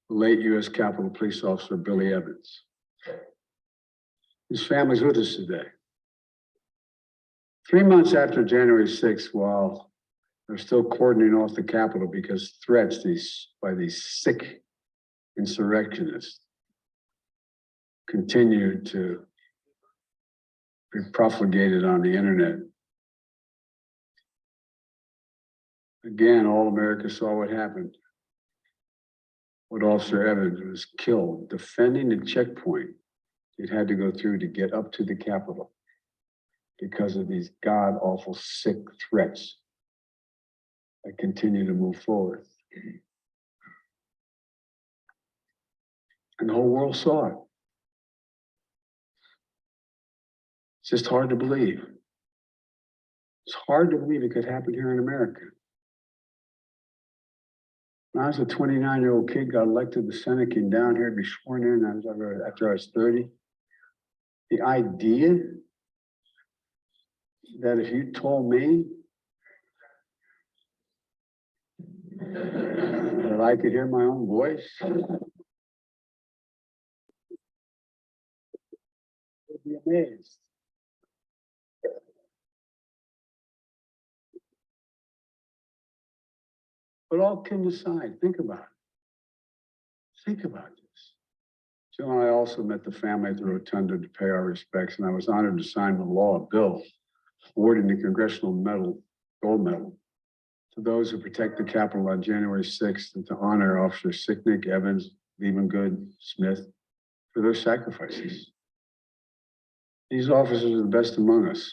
the late U.S. Capitol Police Officer Billy Evans. His family's with us today. 3 months after January 6th, while they're still cordoning off the Capitol because threats by these sick insurrectionists continued to be profligated on the internet. Again, all America saw what happened. What Officer Evans was killed defending the checkpoint he'd had to go through to get up to the Capitol because of these god-awful sick threats that continue to move forward. And the whole world saw it. It's just hard to believe. It's hard to believe it could happen here in America. When I was a 29-year-old kid, got elected to the Senate, came down here to be sworn in after I was 30. The idea that if you told me that I could hear my own voice, I'd be amazed. But all kidding aside, think about it. Think about this. Jill and I also met the family at the Rotunda to pay our respects, and I was honored to sign the law bill awarding the Congressional Gold Medal to those who protect the Capitol on January 6th and to honor Officer Sicknick, Evans, Liebengood, Smith for their sacrifices. These officers are the best among us.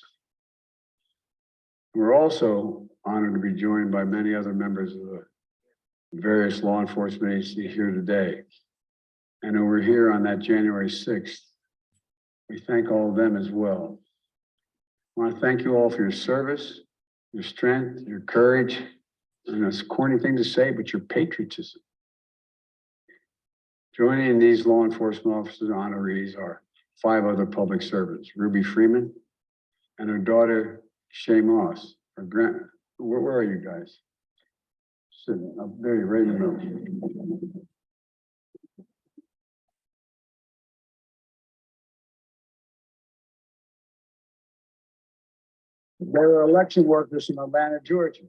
We're also honored to be joined by many other members of the various law enforcement agencies here today. And who were here on that January 6th. We thank all of them as well. I want to thank you all for your service, your strength, your courage, and it's a corny thing to say, but your patriotism. Joining these law enforcement officers honorees are 5 other public servants: Ruby Freeman and her daughter, Shay Moss. Where are you guys? Sitting up there, right in the middle. They were election workers in Atlanta, Georgia.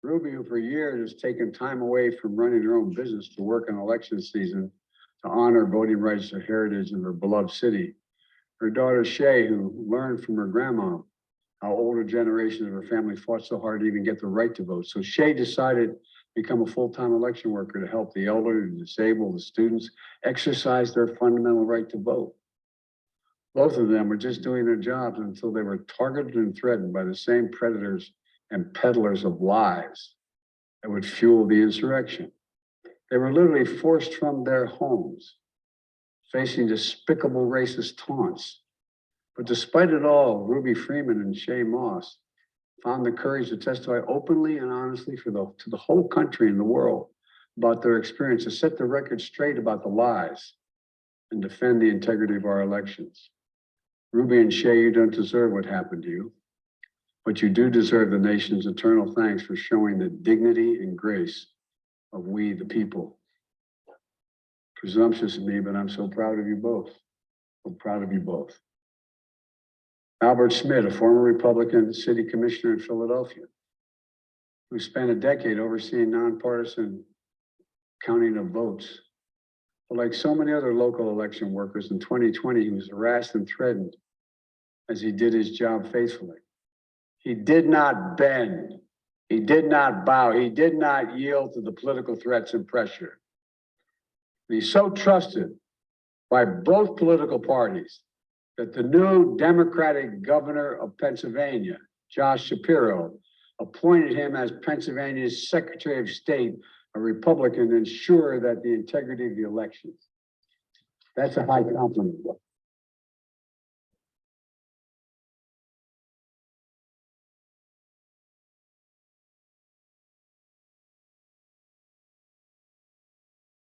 Ruby, who for years has taken time away from running her own business to work in election season to honor voting rights and heritage in her beloved city. Her daughter Shay, who learned from her grandma how older generations of her family fought so hard to even get the right to vote. So Shay decided to become a full-time election worker to help the elderly, the disabled, the students exercise their fundamental right to vote. Both of them were just doing their jobs until they were targeted and threatened by the same predators and peddlers of lies that would fuel the insurrection. They were literally forced from their homes, facing despicable racist taunts. But despite it all, Ruby Freeman and Shay Moss found the courage to testify openly and honestly to the whole country and the world about their experience, to set the record straight about the lies and defend the integrity of our elections. Ruby and Shay, you don't deserve what happened to you, but you do deserve the nation's eternal thanks for showing the dignity and grace of we, the people. Presumptuous of me, but I'm so proud of you both. So proud of you both. Albert Schmidt, a former Republican city commissioner in Philadelphia, who spent a decade overseeing nonpartisan counting of votes. But like so many other local election workers in 2020, he was harassed and threatened as he did his job faithfully. He did not bend. He did not bow. He did not yield to the political threats and pressure. He's so trusted by both political parties that the new Democratic governor of Pennsylvania, Josh Shapiro, appointed him as Pennsylvania's Secretary of State, a Republican, to ensure that the integrity of the elections. That's a high compliment.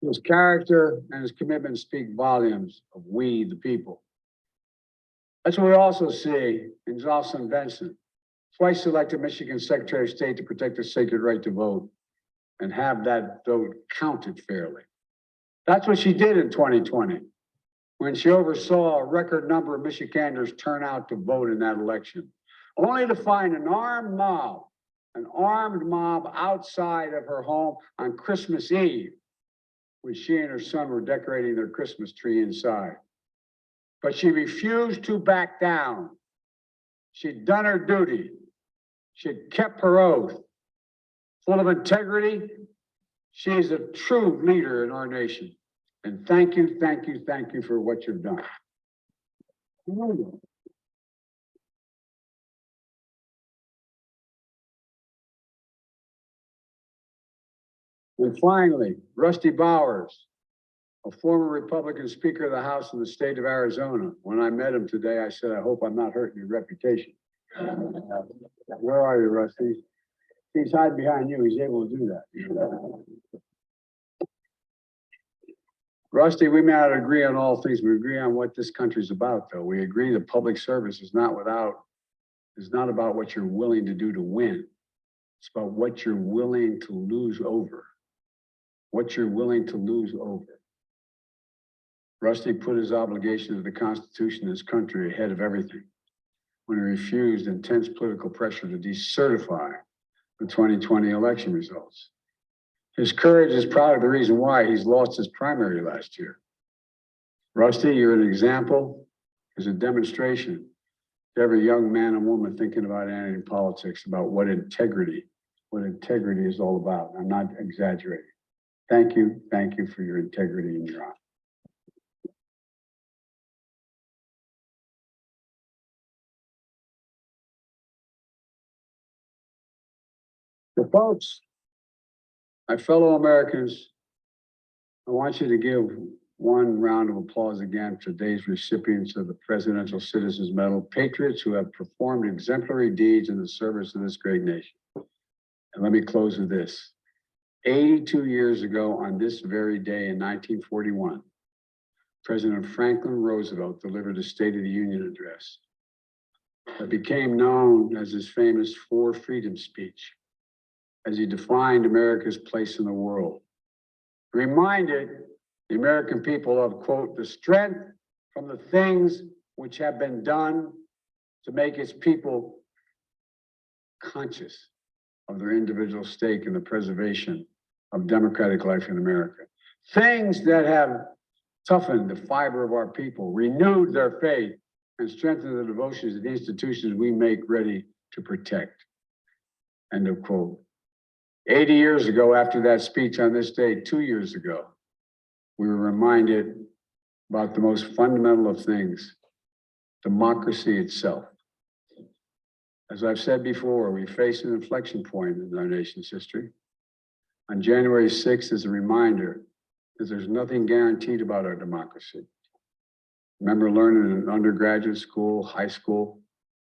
His character and his commitment speak volumes of we, the people. That's what we also see in Jocelyn Benson, twice elected Michigan Secretary of State to protect the sacred right to vote and have that vote counted fairly. That's what she did in 2020, when she oversaw a record number of Michiganders turn out to vote in that election, only to find an armed mob outside of her home on Christmas Eve, when she and her son were decorating their Christmas tree inside. But she refused to back down. She'd done her duty. She'd kept her oath. Full of integrity, she is a true leader in our nation. And thank you for what you've done. And finally, Rusty Bowers, a former Republican Speaker of the House of the state of Arizona. When I met him today, I said, I hope I'm not hurting your reputation. Where are you, Rusty? He's hiding behind you. He's able to do that. Rusty, we may not agree on all things. We agree on what this country's about, though. We agree that public service is not about what you're willing to do to win. It's about what you're willing to lose over. What you're willing to lose over. Rusty put his obligation to the Constitution of this country ahead of everything when he refused intense political pressure to decertify the 2020 election results. His courage is probably the reason why he's lost his primary last year. Rusty, you're an example, is a demonstration to every young man and woman thinking about entering politics about what integrity is all about. I'm not exaggerating. Thank you for your integrity and your honor. So folks, my fellow Americans, I want you to give one round of applause again to today's recipients of the Presidential Citizens Medal, patriots who have performed exemplary deeds in the service of this great nation. And let me close with this. 82 years ago on this very day in 1941, President Franklin Roosevelt delivered a State of the Union address that became known as his famous Four Freedoms speech, as he defined America's place in the world. Reminded the American people of, quote, the strength from the things which have been done to make its people conscious of their individual stake in the preservation of democratic life in America. Things that have toughened the fiber of our people, renewed their faith, and strengthened the devotions of the institutions we make ready to protect. End of quote. 80 years ago, after that speech on this day, 2 years ago, we were reminded about the most fundamental of things, democracy itself. As I've said before, we face an inflection point in our nation's history. On January 6th is a reminder that there's nothing guaranteed about our democracy. I remember learning in undergraduate school, high school,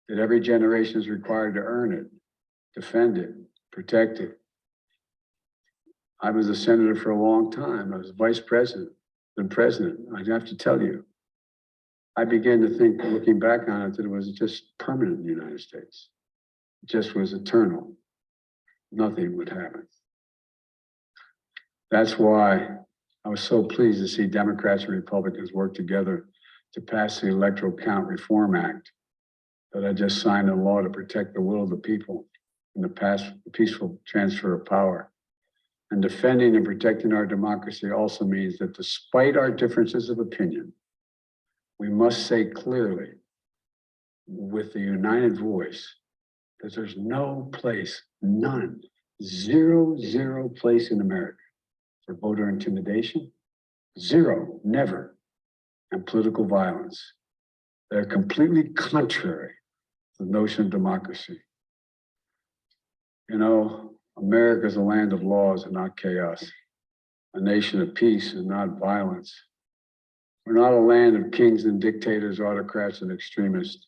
that every generation is required to earn it, defend it, protect it. I was a senator for a long time. I was vice president, then president. I have to tell you, I began to think, looking back on it, that it was just permanent in the United States. It just was eternal. Nothing would happen. That's why I was so pleased to see Democrats and Republicans work together to pass the Electoral Count Reform Act that I just signed a law to protect the will of the people and the peaceful transfer of power. And defending and protecting our democracy also means that despite our differences of opinion, we must say clearly with a united voice that there's no place, none, zero place in America for voter intimidation, zero, never, and political violence. They're completely contrary to the notion of democracy. You know, America is a land of laws and not chaos, a nation of peace and not violence. We're not a land of kings and dictators, autocrats and extremists.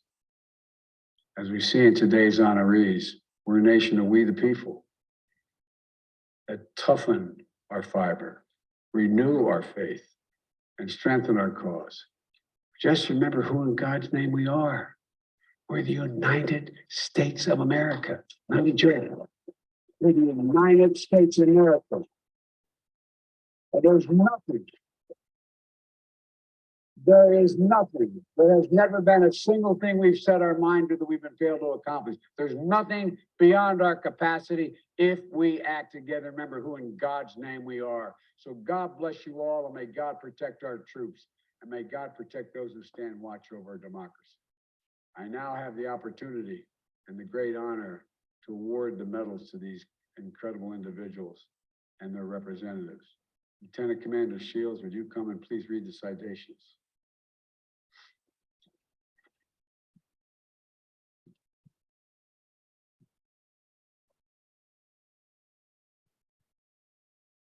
As we see in today's honorees, we're a nation of we the people that toughen our fiber, renew our faith, and strengthen our cause. Just remember who in God's name we are. We're the United States of America, not Georgia. We're the United States of America. And there's nothing. There is nothing. There has never been a single thing we've set our mind to that we've been failed to accomplish. There's nothing beyond our capacity if we act together. Remember who in God's name we are. So God bless you all, and may God protect our troops, and may God protect those who stand watch over our democracy. I now have the opportunity and the great honor to award the medals to these incredible individuals and their representatives. Lieutenant Commander Shields, would you come and please read the citations?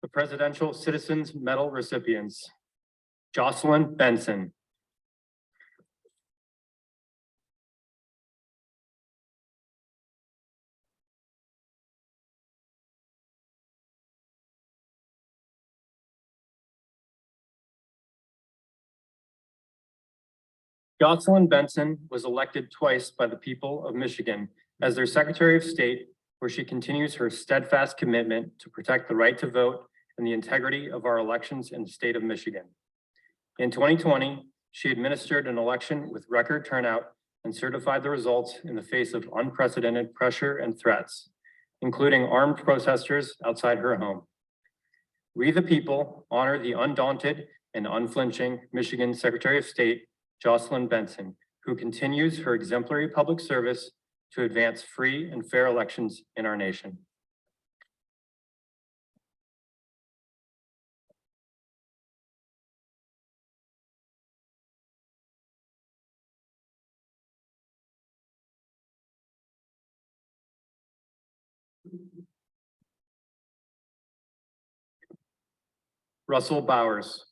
The Presidential Citizens Medal recipients: Jocelyn Benson, Jocelyn Benson was elected twice by the people of Michigan as their Secretary of State, where she continues her steadfast commitment to protect the right to vote and the integrity of our elections in the state of Michigan. In 2020, she administered an election with record turnout and certified the results in the face of unprecedented pressure and threats, including armed protesters outside her home. We the people honor the undaunted and unflinching Michigan Secretary of State, Jocelyn Benson, who continues her exemplary public service to advance free and fair elections in our nation. Russell Bowers.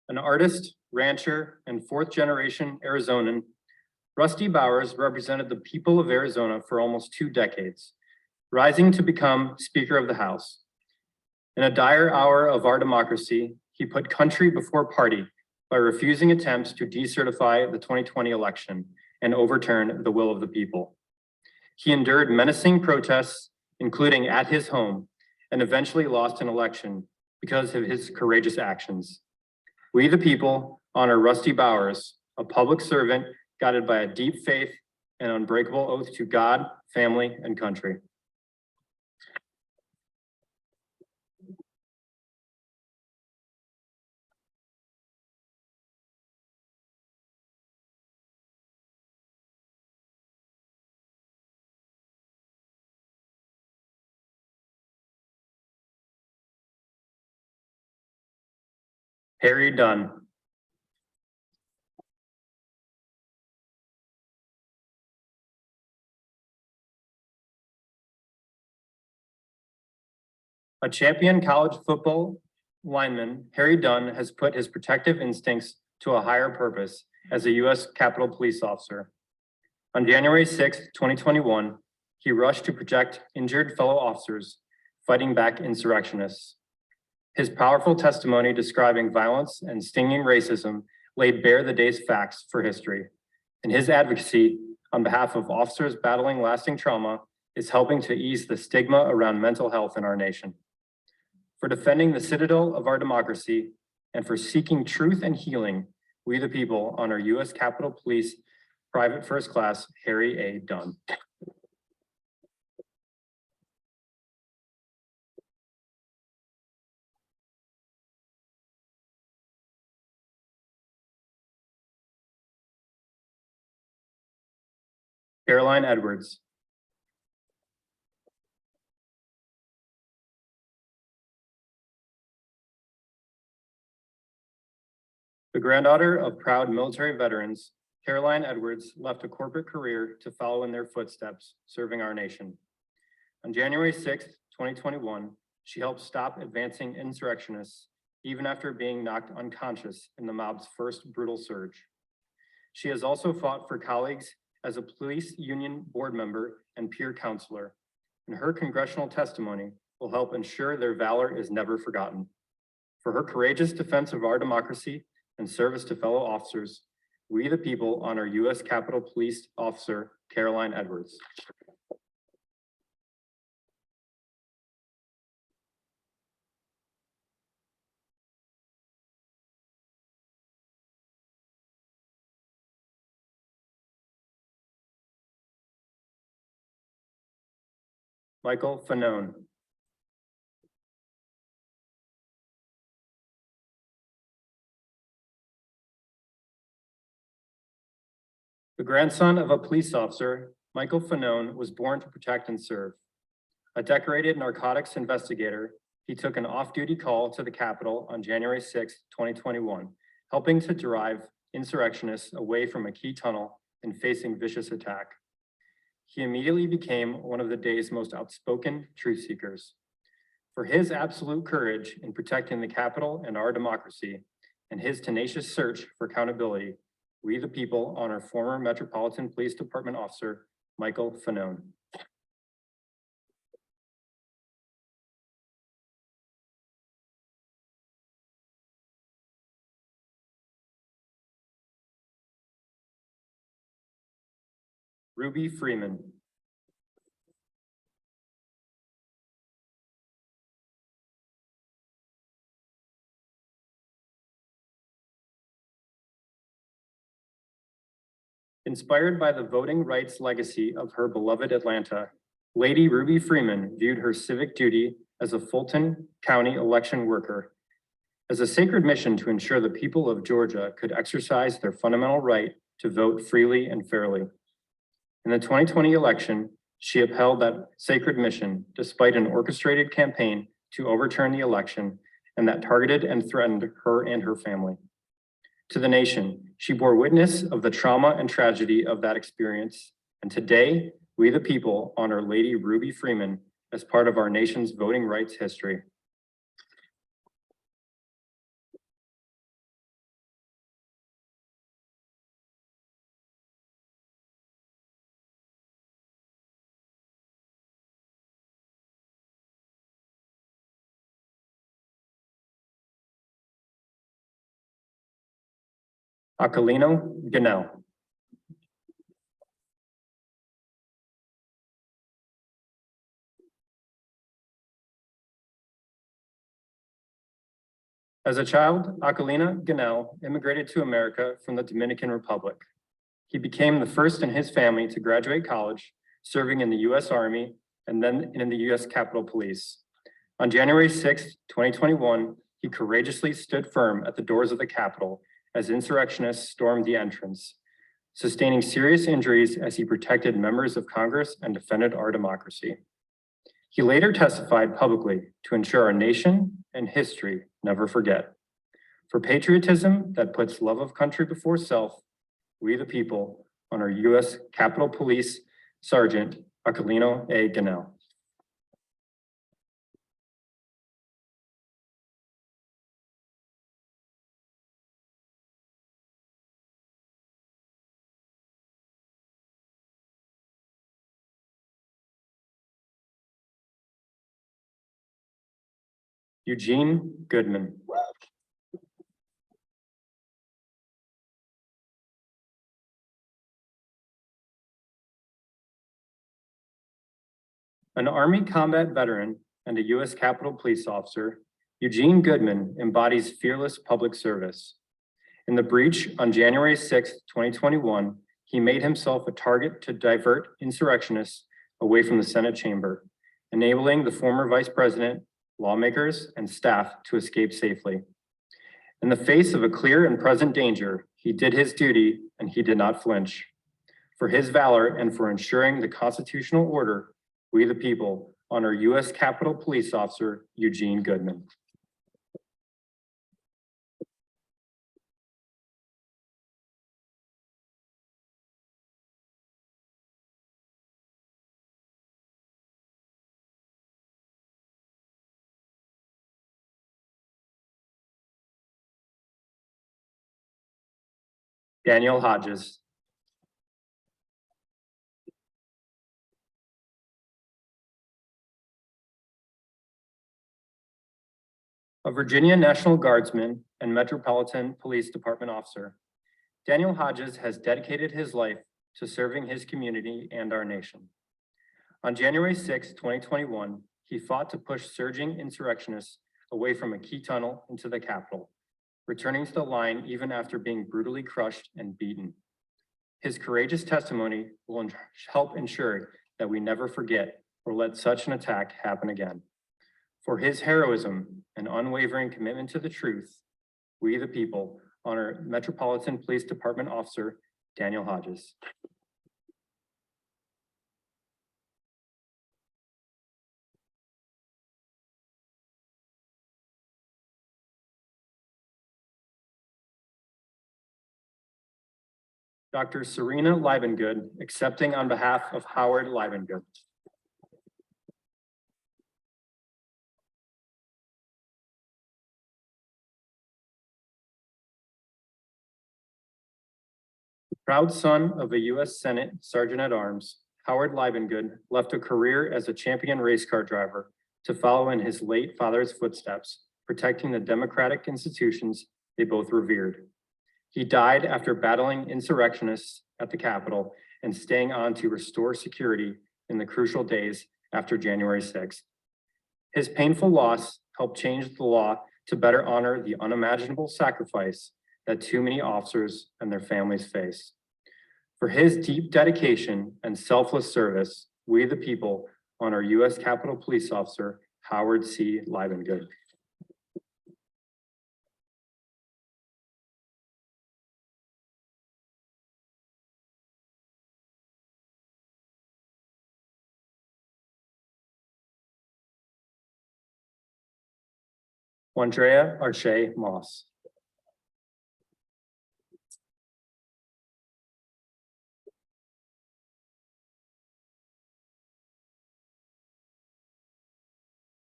An artist, rancher, and fourth-generation Arizonan, Rusty Bowers represented the people of Arizona for almost 2 decades, rising to become Speaker of the House. In a dire hour of our democracy, he put country before party by refusing attempts to decertify the 2020 election and overturn the will of the people. He endured menacing protests, including at his home, and eventually lost an election because of his courageous actions. We the people honor Rusty Bowers, a public servant guided by a deep faith and unbreakable oath to God, family, and country. Harry Dunn. A champion college football lineman, Harry Dunn has put his protective instincts to a higher purpose as a U.S. Capitol Police officer. On January 6, 2021, he rushed to protect injured fellow officers fighting back insurrectionists. His powerful testimony describing violence and stinging racism laid bare the day's facts for history, and his advocacy on behalf of officers battling lasting trauma is helping to ease the stigma around mental health in our nation. For defending the citadel of our democracy and for seeking truth and healing, we the people honor U.S. Capitol Police Private First Class Harry A. Dunn. Caroline Edwards. The granddaughter of proud military veterans, Caroline Edwards left a corporate career to follow in their footsteps, serving our nation. On January 6th, 2021, she helped stop advancing insurrectionists even after being knocked unconscious in the mob's first brutal surge. She has also fought for colleagues as a police union board member and peer counselor, and her congressional testimony will help ensure their valor is never forgotten. For her courageous defense of our democracy and service to fellow officers, we the people honor U.S. Capitol Police Officer Caroline Edwards. Michael Fanone. The grandson of a police officer, Michael Fanone was born to protect and serve. A decorated narcotics investigator, he took an off-duty call to the Capitol on January 6, 2021, helping to drive insurrectionists away from a key tunnel and facing vicious attack. He immediately became one of the day's most outspoken truth seekers. For his absolute courage in protecting the Capitol and our democracy, and his tenacious search for accountability, we the people honor former Metropolitan Police Department officer, Michael Fanone. Ruby Freeman. Inspired by the voting rights legacy of her beloved Atlanta, Lady Ruby Freeman viewed her civic duty as a Fulton County election worker as a sacred mission to ensure the people of Georgia could exercise their fundamental right to vote freely and fairly. In the 2020 election, she upheld that sacred mission despite an orchestrated campaign to overturn the election and that targeted and threatened her and her family. To the nation, she bore witness of the trauma and tragedy of that experience. And today, we the people honor Lady Ruby Freeman as part of our nation's voting rights history. Aquilino Ganell. As a child, Aquilino Ganell immigrated to America from the Dominican Republic. He became the first in his family to graduate college, serving in the U.S. Army and then in the U.S. Capitol Police. On January 6, 2021, he courageously stood firm at the doors of the Capitol as insurrectionists stormed the entrance, sustaining serious injuries as he protected members of Congress and defended our democracy. He later testified publicly to ensure our nation and history never forget. For patriotism that puts love of country before self, we the people honor U.S. Capitol Police Sergeant Aquilino A. Ganell. Eugene Goodman. An Army combat veteran and a U.S. Capitol Police officer, Eugene Goodman embodies fearless public service. In the breach on January 6, 2021, he made himself a target to divert insurrectionists away from the Senate chamber, enabling the former vice president, lawmakers, and staff to escape safely. In the face of a clear and present danger, he did his duty and he did not flinch. For his valor and for ensuring the constitutional order, we the people honor U.S. Capitol Police Officer Eugene Goodman. Daniel Hodges. A Virginia National Guardsman and Metropolitan Police Department officer, Daniel Hodges has dedicated his life to serving his community and our nation. On January 6, 2021, he fought to push surging insurrectionists away from a key tunnel into the Capitol, returning to the line even after being brutally crushed and beaten. His courageous testimony will help ensure that we never forget or let such an attack happen again. For his heroism and unwavering commitment to the truth, we the people honor Metropolitan Police Department Officer Daniel Hodges. Dr. Serena Livengood, accepting on behalf of Howard Livengood. Proud son of a U.S. Senate Sergeant at Arms, Howard Livengood left a career as a champion race car driver to follow in his late father's footsteps, protecting the democratic institutions they both revered. He died after battling insurrectionists at the Capitol and staying on to restore security in the crucial days after January 6th. His painful loss helped change the law to better honor the unimaginable sacrifice that too many officers and their families face. For his deep dedication and selfless service, we the people honor U.S. Capitol Police Officer Howard C. Livengood. Wandrea Arche Moss.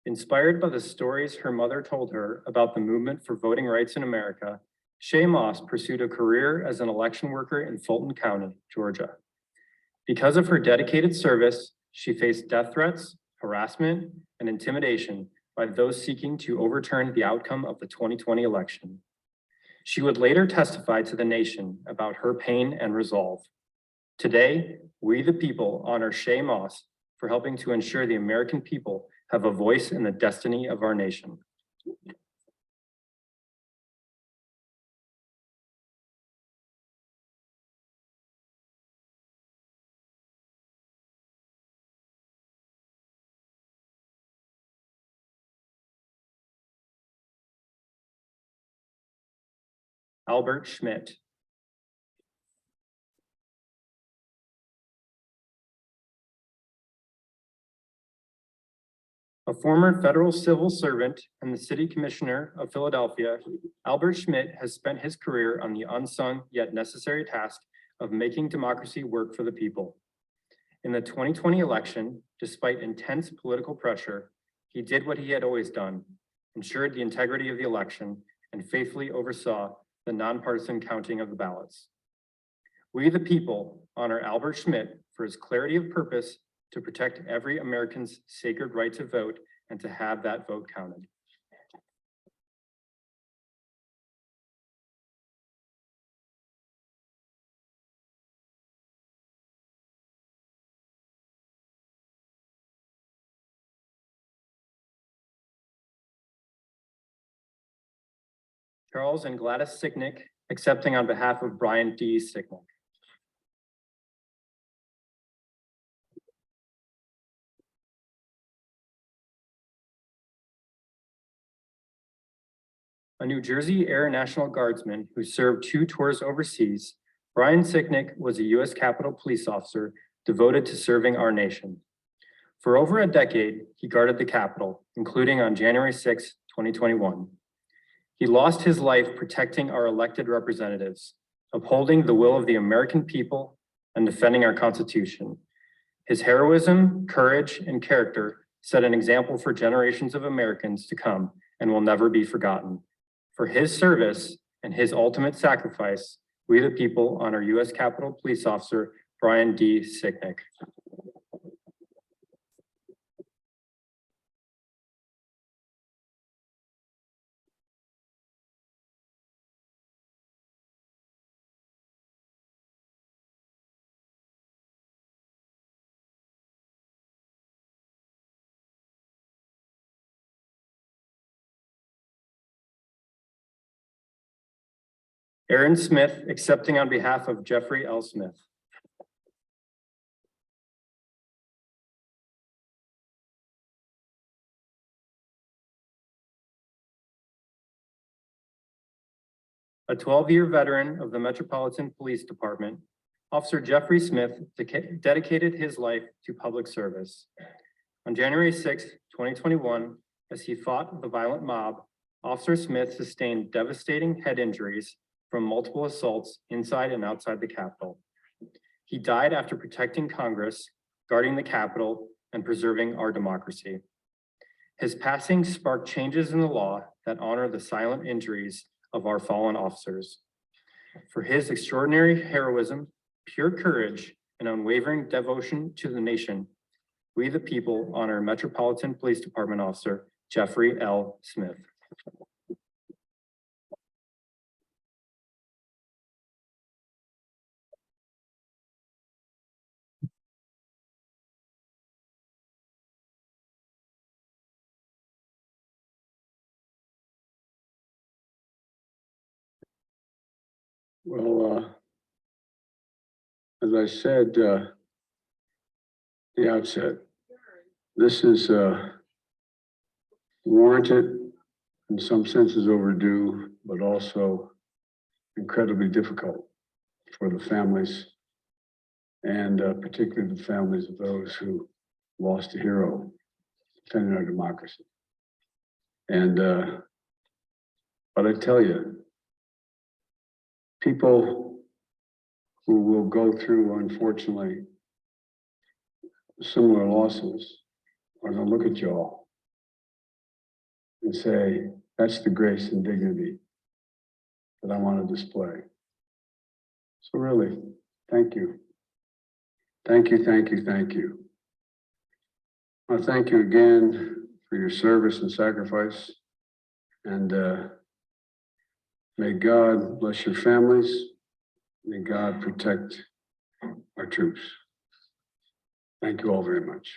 Inspired by the stories her mother told her about the movement for voting rights in America, Shay Moss pursued a career as an election worker in Fulton County, Georgia. Because of her dedicated service, she faced death threats, harassment, and intimidation by those seeking to overturn the outcome of the 2020 election. She would later testify to the nation about her pain and resolve. Today, we the people honor Shay Moss for helping to ensure the American people have a voice in the destiny of our nation. Albert Schmidt. A former federal civil servant and the city commissioner of Philadelphia, Albert Schmidt has spent his career on the unsung yet necessary task of making democracy work for the people. In the 2020 election, despite intense political pressure, he did what he had always done, ensured the integrity of the election, and faithfully oversaw the nonpartisan counting of the ballots. We the people honor Albert Schmidt for his clarity of purpose to protect every American's sacred right to vote and to have that vote counted. Charles and Gladys Sicknick, accepting on behalf of Brian D. Sicknick. A New Jersey Air National Guardsman who served 2 tours overseas, Brian Sicknick was a U.S. Capitol Police officer devoted to serving our nation. For over a decade, he guarded the Capitol, including on January 6, 2021. He lost his life protecting our elected representatives, upholding the will of the American people, and defending our Constitution. His heroism, courage, and character set an example for generations of Americans to come and will never be forgotten. For his service and his ultimate sacrifice, we the people honor U.S. Capitol Police Officer Brian D. Sicknick. Aaron Smith, accepting on behalf of Jeffrey L. Smith. A 12-year veteran of the Metropolitan Police Department, Officer Jeffrey Smith dedicated his life to public service. On January 6, 2021, as he fought the violent mob, Officer Smith sustained devastating head injuries from multiple assaults inside and outside the Capitol. He died after protecting Congress, guarding the Capitol, and preserving our democracy. His passing sparked changes in the law that honor the silent injuries of our fallen officers. For his extraordinary heroism, pure courage, and unwavering devotion to the nation, we the people honor Metropolitan Police Department Officer Jeffrey L. Smith. Well, as I said, the outset, this is warranted, in some senses overdue, but also incredibly difficult for the families, and particularly the families of those who lost a hero defending our democracy. And but I tell you, people who will go through, unfortunately, similar losses are gonna look at y'all and say, that's the grace and dignity that I want to display. So really, thank you. Thank you, thank you, thank you. I want to thank you again for your service and sacrifice. And may God bless your families. May God protect our troops. Thank you all very much.